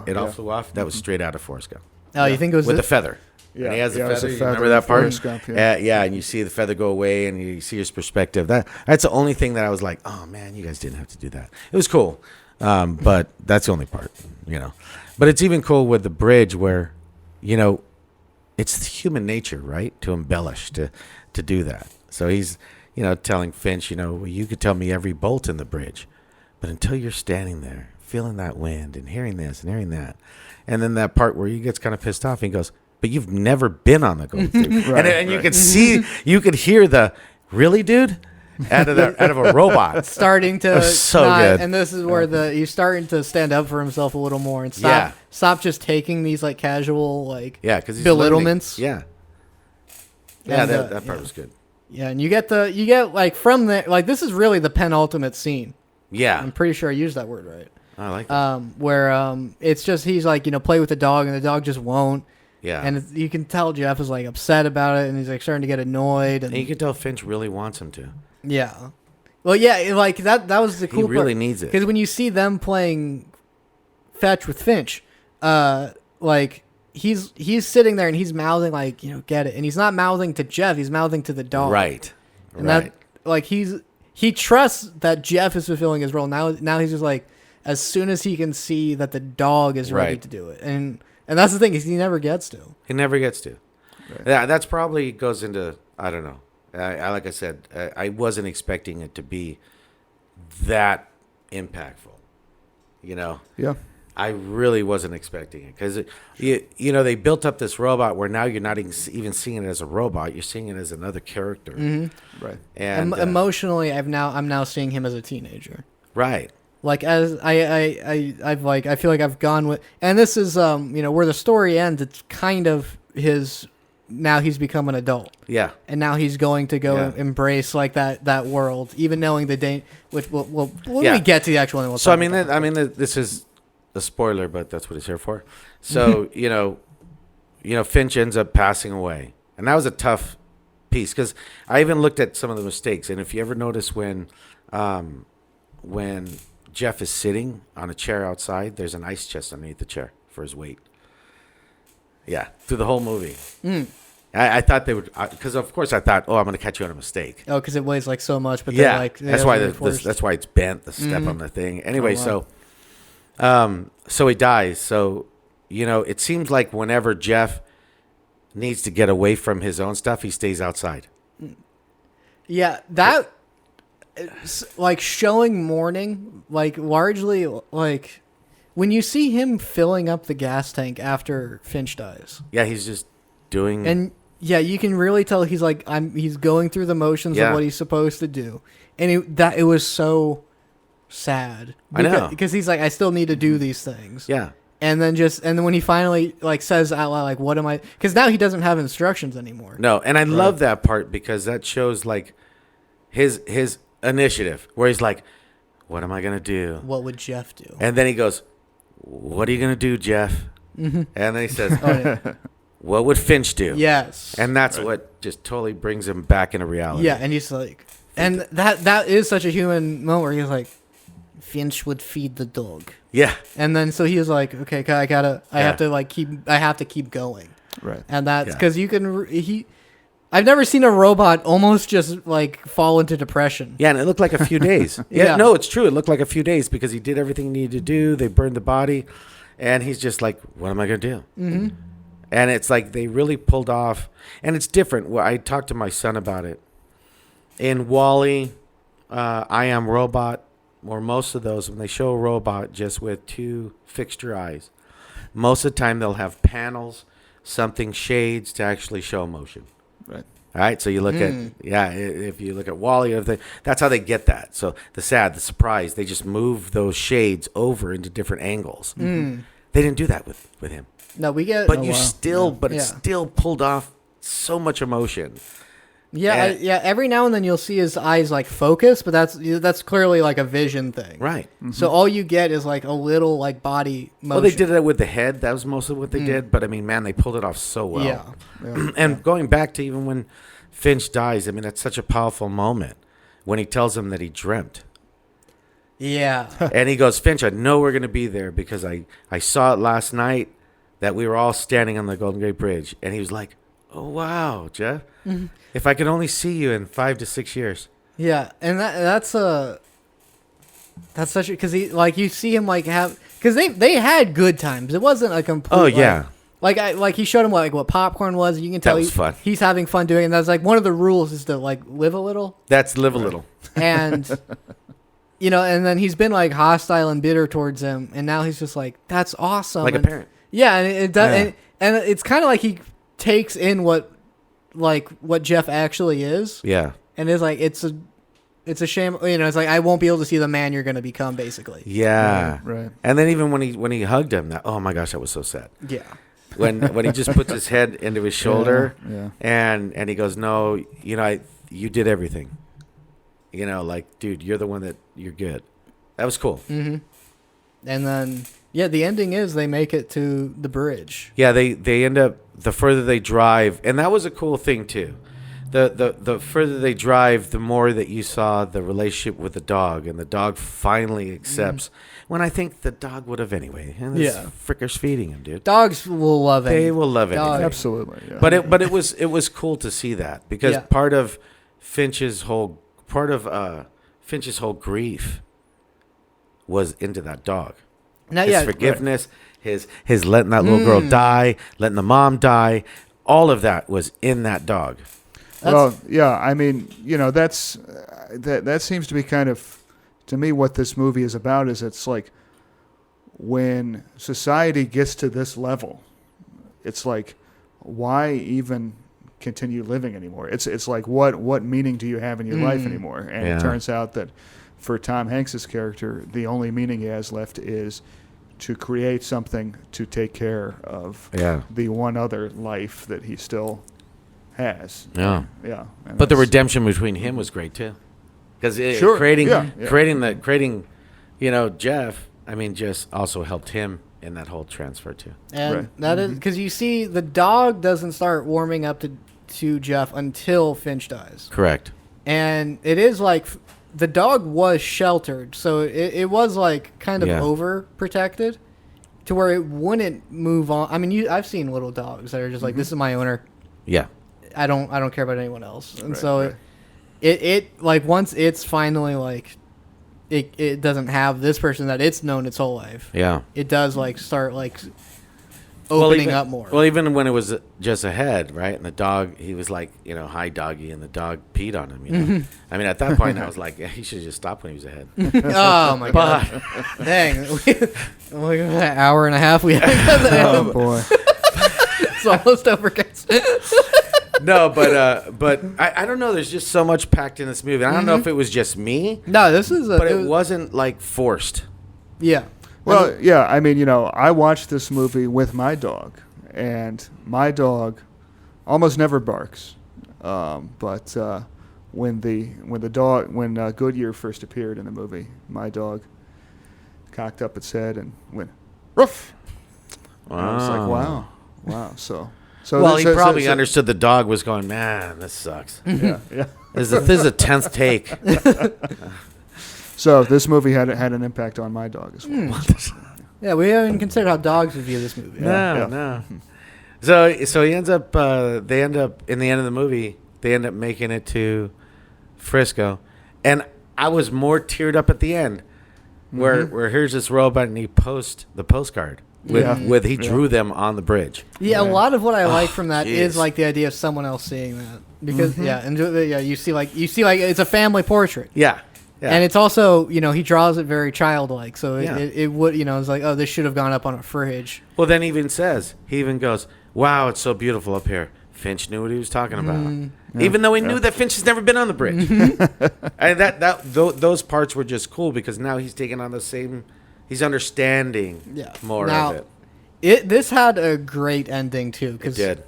it all flew off, that was straight out of Forrest Gump. Oh, you think it was with the feather? Yeah, and he has the feather. You feather. Remember that part? Gump, and you see the feather go away, and you see his perspective. That's the only thing that I was like, oh man, you guys didn't have to do that. It was cool, but that's the only part, But it's even cool with the bridge where, it's human nature, right, to embellish, to do that. So he's, telling Finch, well, you could tell me every bolt in the bridge, but until you're standing there, feeling that wind and hearing this and hearing that, and then that part where he gets kind of pissed off, and he goes, but you've never been on the Golden State. Right, and you could see, you could hear the, really, dude? out of a robot. Starting to so good. And this is where he's starting to stand up for himself a little more and stop just taking these like casual like belittlements. Yeah, And, that part was good. Yeah, and you get like from the like this is really the penultimate scene. Yeah, I'm pretty sure I used that word right. I like that. Where it's just he's like play with the dog and the dog just won't. Yeah, and you can tell Jeff is like upset about it and he's like starting to get annoyed and you can tell Finch really wants him to. Yeah, well, yeah, like that was the cool part. He really needs it because when you see them playing fetch with Finch, like he's sitting there and he's mouthing like get it, and he's not mouthing to Jeff, he's mouthing to the dog. Right, and that like he trusts that Jeff is fulfilling his role. Now he's just like as soon as he can see that the dog is ready to do it, and that's the thing is he never gets to. He never gets to. Right. Yeah, that's probably goes into I don't know. I like I said, I wasn't expecting it to be that impactful. Yeah. I really wasn't expecting it because they built up this robot where now you're not even seeing it as a robot, you're seeing it as another character. Mm-hmm. Right. And emotionally, I'm now seeing him as a teenager. Right. Like as I feel like I've gone with, and this is where the story ends. It's kind of his. Now he's become an adult. Yeah. And now he's going to go embrace like that world, even knowing the danger. Which when we get to the actual one, this is a spoiler, but that's what it's here for. So Finch ends up passing away, and that was a tough piece because I even looked at some of the mistakes. And if you ever notice when Jeff is sitting on a chair outside, there's an ice chest underneath the chair for his weight. Yeah, through the whole movie. I thought they would, because of course I thought, I'm going to catch you on a mistake. Oh, because it weighs like so much, but that's why that's why it's bent. The step on the thing. Anyway, so he dies. So it seems like whenever Jeff needs to get away from his own stuff, he stays outside. Yeah, that like showing mourning, like largely like. When you see him filling up the gas tank after Finch dies. Yeah, he's just doing... And, yeah, you can really tell he's like... he's going through the motions of what he's supposed to do. And it was so sad. I know. Because he's like, I still need to do these things. Yeah. And then when he finally like says out loud, like, what am I... Because now he doesn't have instructions anymore. No, and I love that part because that shows like his initiative. Where he's like, what am I going to do? What would Jeff do? And then he goes... What are you going to do, Jeff? Mm-hmm. And then he says, what would Finch do? Yes. And that's what just totally brings him back into reality. Yeah, and he's like... And that is such a human moment where he's like, Finch would feed the dog. Yeah. And then so he was like, okay, I have to keep going. Right. And that's because I've never seen a robot almost just like fall into depression. Yeah, and it looked like a few days. No, it's true. It looked like a few days because he did everything he needed to do. They burned the body, and he's just like, "What am I going to do?" Mm-hmm. And it's like they really pulled off, and it's different. Well, I talked to my son about it. In WALL-E, I Am Robot, or most of those, when they show a robot just with two fixture eyes, most of the time they'll have panels, shades to actually show motion. Right. All right. So you look at if you look at WALL-E, that's how they get that. So the surprise, they just move those shades over into different angles. Mm. They didn't do that with him. No, we get. But it still pulled off so much emotion. Yeah, every now and then you'll see his eyes like focus, but that's clearly like a vision thing, right? Mm-hmm. So all you get is like a little like body motion. Well, they did it with the head. That was mostly what they did. But I mean, man, they pulled it off so well. Yeah. And going back to even when Finch dies, I mean, that's such a powerful moment when he tells him that he dreamt. Yeah. And he goes, Finch, I know we're going to be there because I saw it last night that we were all standing on the Golden Gate Bridge, and he was like, oh wow, Jeff. Mm-hmm. If I could only see you in 5 to 6 years. Yeah, and that's such a because he like you see him like have because they had good times. It wasn't a complete. Oh yeah. Like he showed him what popcorn was. You can tell fun. He's having fun doing it. And that's like one of the rules is to like live a little. That's live a little. And and then he's been like hostile and bitter towards him, and now he's just like that's awesome. Like a parent. Yeah, and it does, and it's kind of like he takes in what Jeff actually is. Yeah. And it's like it's a shame. It's like I won't be able to see the man you're going to become, basically. Yeah. Right. And then even when he hugged him, oh my gosh, that was so sad. Yeah. When he just puts his head into his shoulder, Yeah. and he goes, no, you did everything. Like, dude, you're the one that you're good. That was cool. Mm-hmm. And then, the ending is they make it to the bridge. Yeah, they end up, the further they drive, and that was a cool thing too. The further they drive, the more that you saw the relationship with the dog, and the dog finally accepts. When I think the dog would have anyway. And this fricker's feeding him, dude. Dogs will love it. They will love it. Absolutely. Yeah. But it was cool to see that, because part of Finch's whole grief was into that dog. Now, his forgiveness, his letting that little girl die, letting the mom die, all of that was in that dog. Well, yeah, I mean, that's that seems to be kind of, to me, what this movie is about. Is it's like when society gets to this level, it's like, why even continue living anymore? It's like, what meaning do you have in your life anymore? And it turns out that for Tom Hanks's character, the only meaning he has left is to create something to take care of the one other life that he still has. Yeah. Yeah. But the redemption between him was great too. Because creating Jeff, I mean, just also helped him in that whole transfer too. And that is because you see the dog doesn't start warming up to Jeff until Finch dies. Correct. And it is like the dog was sheltered, so it was like kind of overprotected to where it wouldn't move on. I mean, I've seen little dogs that are just like, this is my owner. Yeah. I don't care about anyone else. And it like once it's finally like it doesn't have this person that it's known its whole life. Yeah. It does like start like opening up more. Well, even when it was just a head, right? And the dog, he was like, hi, doggy, and the dog peed on him. I mean, at that point, I was like, he should just stop when he was a head. Oh my god! Dang, look at that hour and a half we had. Oh boy, it's almost over, guys. No, but I don't know. There's just so much packed in this movie. I don't know if it was just me. No, this is. But it wasn't like forced. Yeah. Well, yeah. I mean, I watched this movie with my dog, and my dog almost never barks. But when Goodyear first appeared in the movie, my dog cocked up its head and went ruff. Wow. And I was like, wow. So well, he probably understood the dog was going, man, this sucks. Yeah. This is a 10th take. So this movie had an impact on my dog as well. Yeah, we haven't considered how dogs would view this movie. No. So he ends up. They end up in the end of the movie. They end up making it to Frisco, and I was more teared up at the end, where here's this robot and he posts the postcard. He drew them on the bridge. Yeah, a lot of what I like from that is like the idea of someone else seeing that, because you see like it's a family portrait. Yeah. And it's also, he draws it very childlike, so it would, it's like, oh, this should have gone up on a fridge. Well, then he even goes, wow, it's so beautiful up here. Finch knew what he was talking about, even though he knew that Finch has never been on the bridge. And those parts were just cool, because now he's taking on the same. He's understanding more of it. This had a great ending too, because it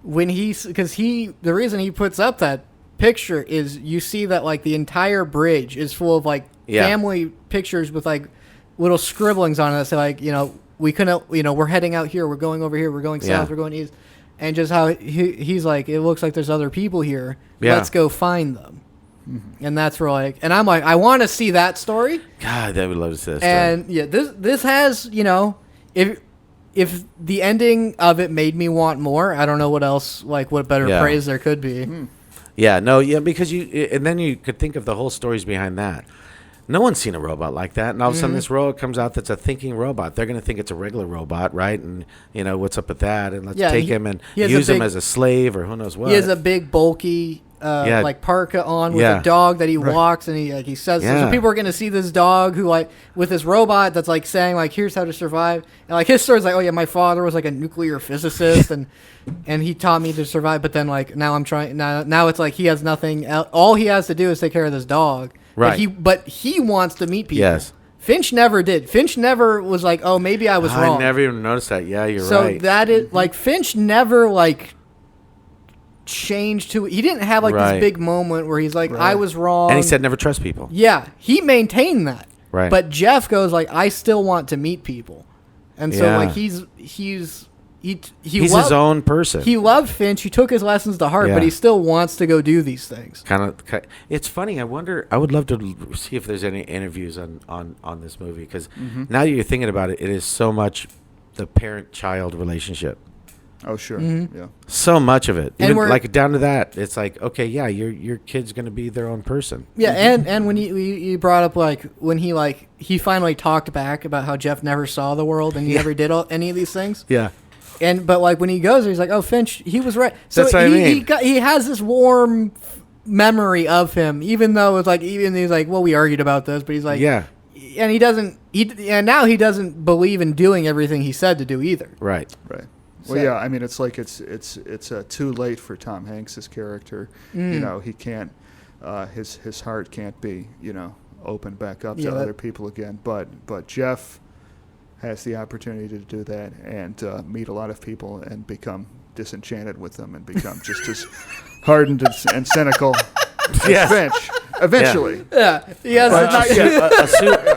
did. The reason he puts up that picture is you see that like the entire bridge is full of like family pictures with like little scribblings on it that say like, we couldn't, we're heading out here, we're going over here, we're going south, we're going east, and just how he's like, it looks like there's other people here, let's go find them. And that's where and I'm like, I want to see that story. God, I would love to see that story. And this has, if the ending of it made me want more, I don't know what else, like what better praise there could be. Yeah, no, because and then you could think of the whole stories behind that. No one's seen a robot like that, and all of a sudden this robot comes out that's a thinking robot. They're going to think it's a regular robot, right? And what's up with that? And let's take him and use him as a slave or who knows what. He has a big, bulky like parka on with a dog that he walks, and he says so people are gonna see this dog who like with this robot that's like saying like here's how to survive, and like his story's like, oh yeah, my father was like a nuclear physicist and he taught me to survive, but then like now I'm trying now it's like he has nothing else. All he has to do is take care of this dog, right? But he wants to meet people. Yes. Finch never did. Finch never was like, oh, maybe I was wrong. I never even noticed that. Yeah, you're right. So that is like Finch never like changed to. He didn't have like this big moment where he's like, I was wrong. And he said never trust people. Yeah, he maintained that. Right. But Jeff goes like, I still want to meet people, and so like he's his own person. He loved Finch. He took his lessons to heart, but he still wants to go do these things. Kind of. It's funny. I wonder. I would love to see if there's any interviews on this movie, because now that you're thinking about it, it is so much the parent-child relationship. Oh sure, yeah. So much of it, even like down to that. It's like, okay, yeah, your kid's gonna be their own person. Yeah, and when you brought up like when he finally talked back about how Jeff never saw the world and he never did any of these things. Yeah. But like when he goes there, he's like, "Oh, Finch, he was right." So that's what I mean. He has this warm memory of him, even though it's like he's like, "Well, we argued about this," but he's like, "Yeah," and he doesn't. And now he doesn't believe in doing everything he said to do either. Right. Well, yeah. I mean, it's like it's too late for Tom Hanks's character. You know, he can't. His heart can't be opened back up to other people again. But Jeff has the opportunity to do that and meet a lot of people and become disenchanted with them and become just as hardened and cynical as Finch eventually. Yeah, he has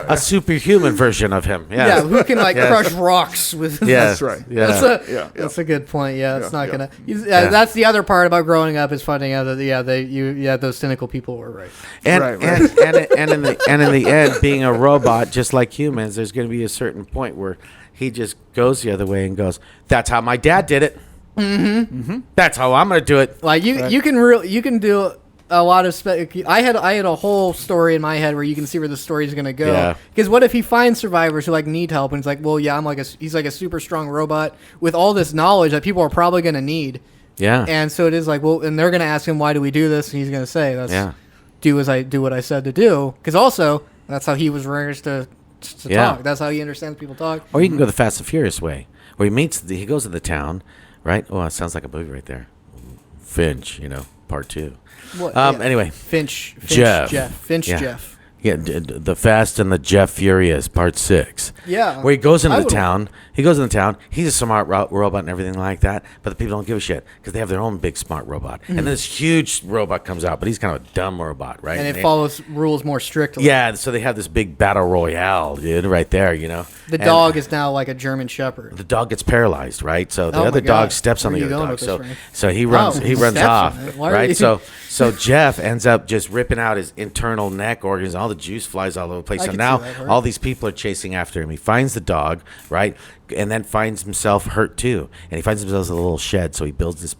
a superhuman version of him. Yes. Yeah, who can crush rocks with. That's right. Yeah, that's a good point. Yeah, it's not gonna. That's the other part about growing up is finding out that those cynical people were right. And in the end, being a robot just like humans, there's going to be a certain point where he just goes the other way and goes, "That's how my dad did it. That's how I'm going to do it." Like you can do a lot of I had a whole story in my head where you can see where the story is going to go. Yeah. Because what if he finds survivors who need help, and it's like, well, yeah, he's like a super strong robot with all this knowledge that people are probably going to need. Yeah. And so it is like, well, and they're going to ask him, why do we do this? And he's going to say, do what I said to do. Because also that's how he was raised to talk. That's how he understands people talk. Or you can go the Fast and Furious way, where he goes to the town, right? Oh, it sounds like a movie right there. Finch, part 2. Anyway, Jeff. Yeah, the Fast and the Jeff Furious, part 6. Yeah. Where he goes into the town. He's a smart robot and everything like that, but the people don't give a shit because they have their own big smart robot. And then this huge robot comes out, but he's kind of a dumb robot, right? And it follows rules more strictly. Yeah, so they have this big battle royale, dude, right there, The dog is now like a German Shepherd. The dog gets paralyzed, right? So the other dog steps on the other dog. So he runs off, right? So Jeff ends up just ripping out his internal neck organs. All the juice flies all over the place. So now all these people are chasing after him. He finds the dog, right? And then finds himself hurt too. And he finds himself in a little shed. So he builds this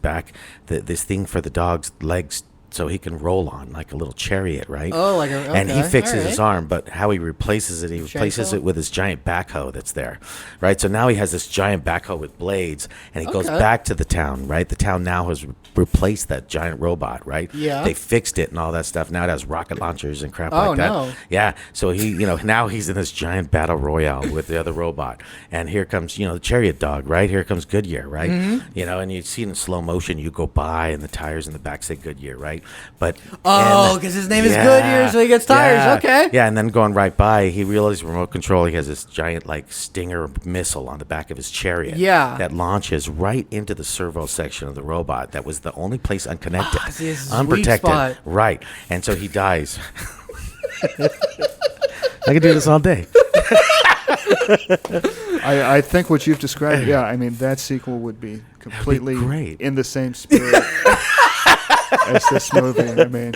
thing for the dog's legs so he can roll on like a little chariot, right? Oh, and he fixes his arm, but how he replaces it, it with his giant backhoe that's there, right? So now he has this giant backhoe with blades, and he goes back to the town, right? The town now has replaced that giant robot, right? Yeah. They fixed it and all that stuff. Now it has rocket launchers and crap like that. No. Yeah. So he, now he's in this giant battle royale with the other robot, and here comes, the chariot dog, right? Here comes Goodyear, right? Mm-hmm. And you see it in slow motion. You go by, and the tires in the back say Goodyear, right? But because his name is Goodyear, so he gets tires. Okay. Yeah, and then going right by, he realizes remote control. He has this giant Stinger missile on the back of his chariot. Yeah. That launches right into the servo section of the robot. That was the only place unconnected, unprotected. Right, and so he dies. I could do this all day. I think what you've described, I mean, that sequel would be completely in the same spirit as this movie. I mean,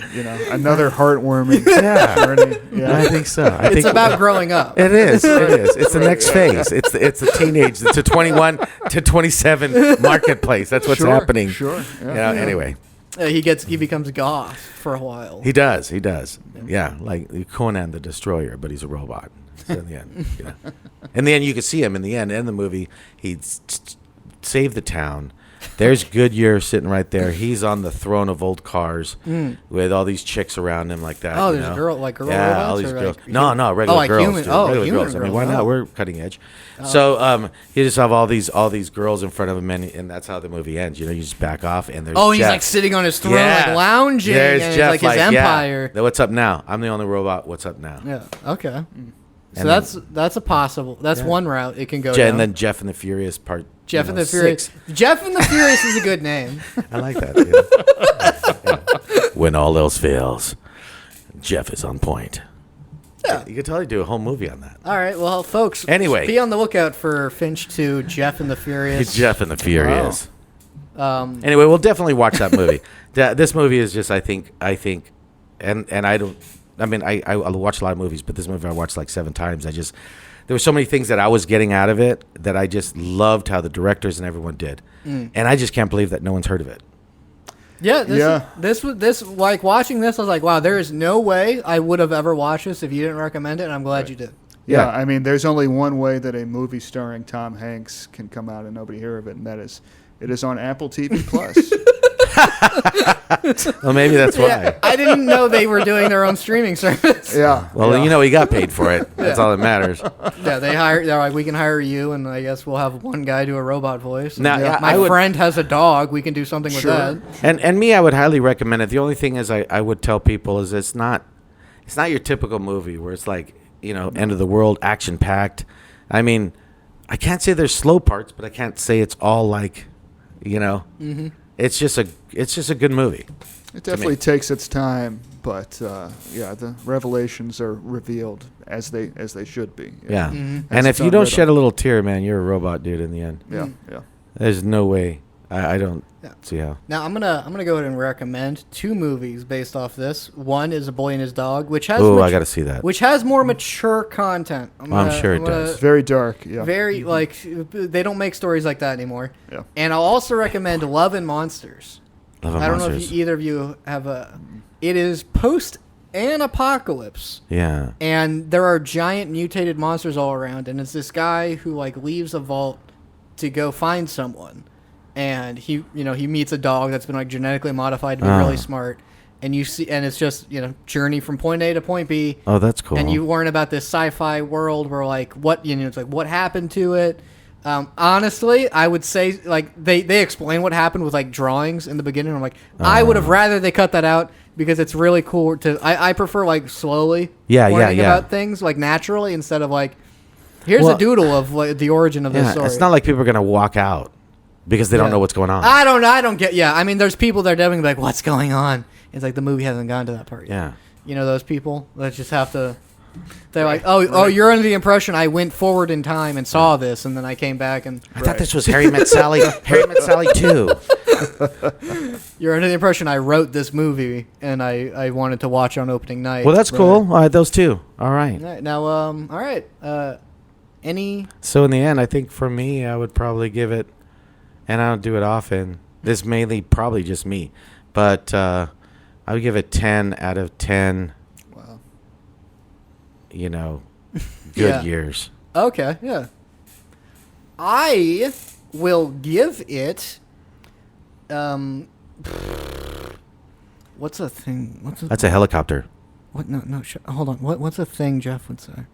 another heartwarming journey. Yeah. I think so. It's about growing up. It is. It's the next phase. It's the teenage, it's a 21 to 27 marketplace. That's what's happening. Sure. Anyway. He becomes goth for a while. He does. Yeah, like Conan the Destroyer, but he's a robot. So in the end, in the end, you can see him in the end. In the movie, he saved the town. There's Goodyear sitting right there. He's on the throne of old cars with all these chicks around him like that. Oh, there's a girl, like girl robots? All these girls. Like, no, regular like girls. Human, dude. Regular human girls. I mean, why girls. not? We're cutting edge. So he just have all these girls in front of him, and that's how the movie ends. You just back off, and there's he's Jeff. like sitting on his throne, like lounging. There's and Jeff, it's like his empire. Yeah. What's up now? I'm the only robot. What's up now? Yeah. Okay. So And that's a possible. That's one route it can go down. And then Jeff and the Furious part. Jeff and the Furious. Jeff and the Furious is a good name. I like that. Dude. Yeah. When all else fails, Jeff is on point. Yeah, you could totally do a whole movie on that. All right, well, folks. Anyway, be on the lookout for Finch 2, Jeff and the Furious. Jeff and the Furious. Wow. Anyway, we'll definitely watch that movie. This movie is just, I think, and I don't. I mean, I watch a lot of movies, but this movie I watched like 7 times. There were so many things that I was getting out of it that I just loved how the directors and everyone did, and I just can't believe that no one's heard of it. Yeah, this like watching this, I was like, wow, there is no way I would have ever watched this if you didn't recommend it, and I'm glad you did. Yeah, I mean, there's only one way that a movie starring Tom Hanks can come out and nobody hear of it, and that is, it is on Apple TV Plus. Well, maybe that's why. Yeah, I didn't know they were doing their own streaming service. Yeah. Well, he got paid for it. That's all that matters. Yeah, they're like, we can hire you, and I guess we'll have one guy do a robot voice. Now, my friend has a dog. We can do something with that. And me, I would highly recommend it. The only thing is, I would tell people is it's not your typical movie where it's like end of the world, action packed. I mean, I can't say there's slow parts, but I can't say it's all like, Mm-hmm. It's just a good movie. It definitely takes its time, but the revelations are revealed as they should be. Yeah. Mm-hmm. And if you don't shed a little tear, man, you're a robot, dude. In the end. Yeah. There's no way. I don't see how. Now I'm gonna go ahead and recommend 2 movies based off this. One is A Boy and His Dog, which has I gotta see that. Which has more mature content. I'm sure it does. It's very dark. Yeah. Very like they don't make stories like that anymore. Yeah. And I'll also recommend Love and Monsters. I don't know if either of you have a. It is post an apocalypse. Yeah. And there are giant mutated monsters all around, and it's this guy who like leaves a vault to go find someone. And he meets a dog that's been like genetically modified to be really smart, and it's just journey from point A to point B. Oh, that's cool. And you learn about this sci-fi world where like it's like what happened to it. Honestly, I would say like they explain what happened with like drawings in the beginning. I'm like, I would have rather they cut that out because it's really cool to. I prefer like slowly learning about things like naturally instead of like here's a doodle of like the origin of this story. It's not like people are gonna walk out. Because they don't know what's going on. I don't get. Yeah, I mean, there's people that are definitely like, "What's going on?" It's like the movie hasn't gone to that part yet. Yeah. Those people that just have to. They're like, "Oh, you're under the impression I went forward in time and saw this, and then I came back and." I thought this was Harry Met Sally. Harry Met Sally 2. You're under the impression I wrote this movie and I wanted to watch on opening night. Well, that's cool. All right, those 2. All right. Now, all right. Any. So in the end, I think for me, I would probably give it. And I don't do it often. This is mainly probably just me. But I would give it 10 out of 10. Wow. Good years. Okay, yeah. I will give it... what's a thing? That's a helicopter. What? No, hold on. What's a thing Jeff would say?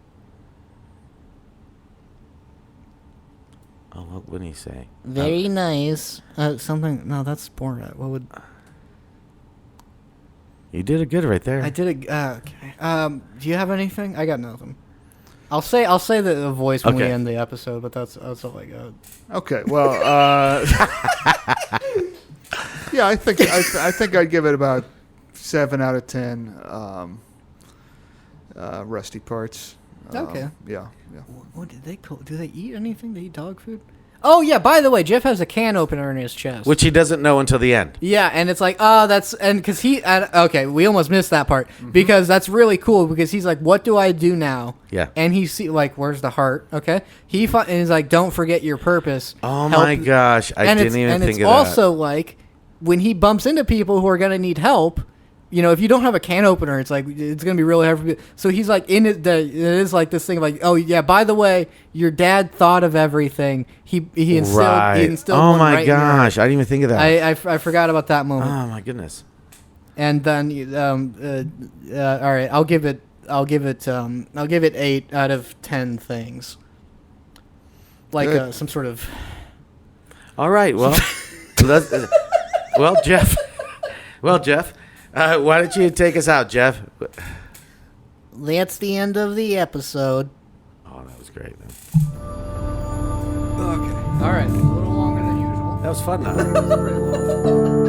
Oh, what would he say? Very nice. Something. No, that's Borat. What would? You did it good right there. I did it. Okay. Do you have anything? I got nothing. I'll say the voice when we end the episode, but that's all I got. Okay. Well. Yeah, I think I'd give it about 7 out of 10. Rusty parts. Okay. Yeah. What did they call? Do they eat anything? They eat dog food? Oh yeah. By the way, Jeff has a can opener in his chest, which he doesn't know until the end. Yeah, and it's like, because he. Okay, we almost missed that part because that's really cool because he's like, what do I do now? Yeah. And where's the heart? Okay. And he's like, don't forget your purpose. Oh my gosh, I didn't even think of that. And it's also like when he bumps into people who are gonna need help. if you don't have a can opener, it's like it's gonna be really hard for you. So he's like in it. It is like this thing of like, oh yeah, by the way, your dad thought of everything. He instilled. Right. He instilled oh one my right in your heart. gosh, I didn't even think of that. I forgot about that moment. Oh my goodness. And then all right, I'll give it 8 out of 10 things. Like some sort of. All right. Well, Jeff. Well, Jeff, why don't you take us out, Jeff? That's the end of the episode. Oh, that was great. Okay. All right. A little longer than usual. That was fun, though.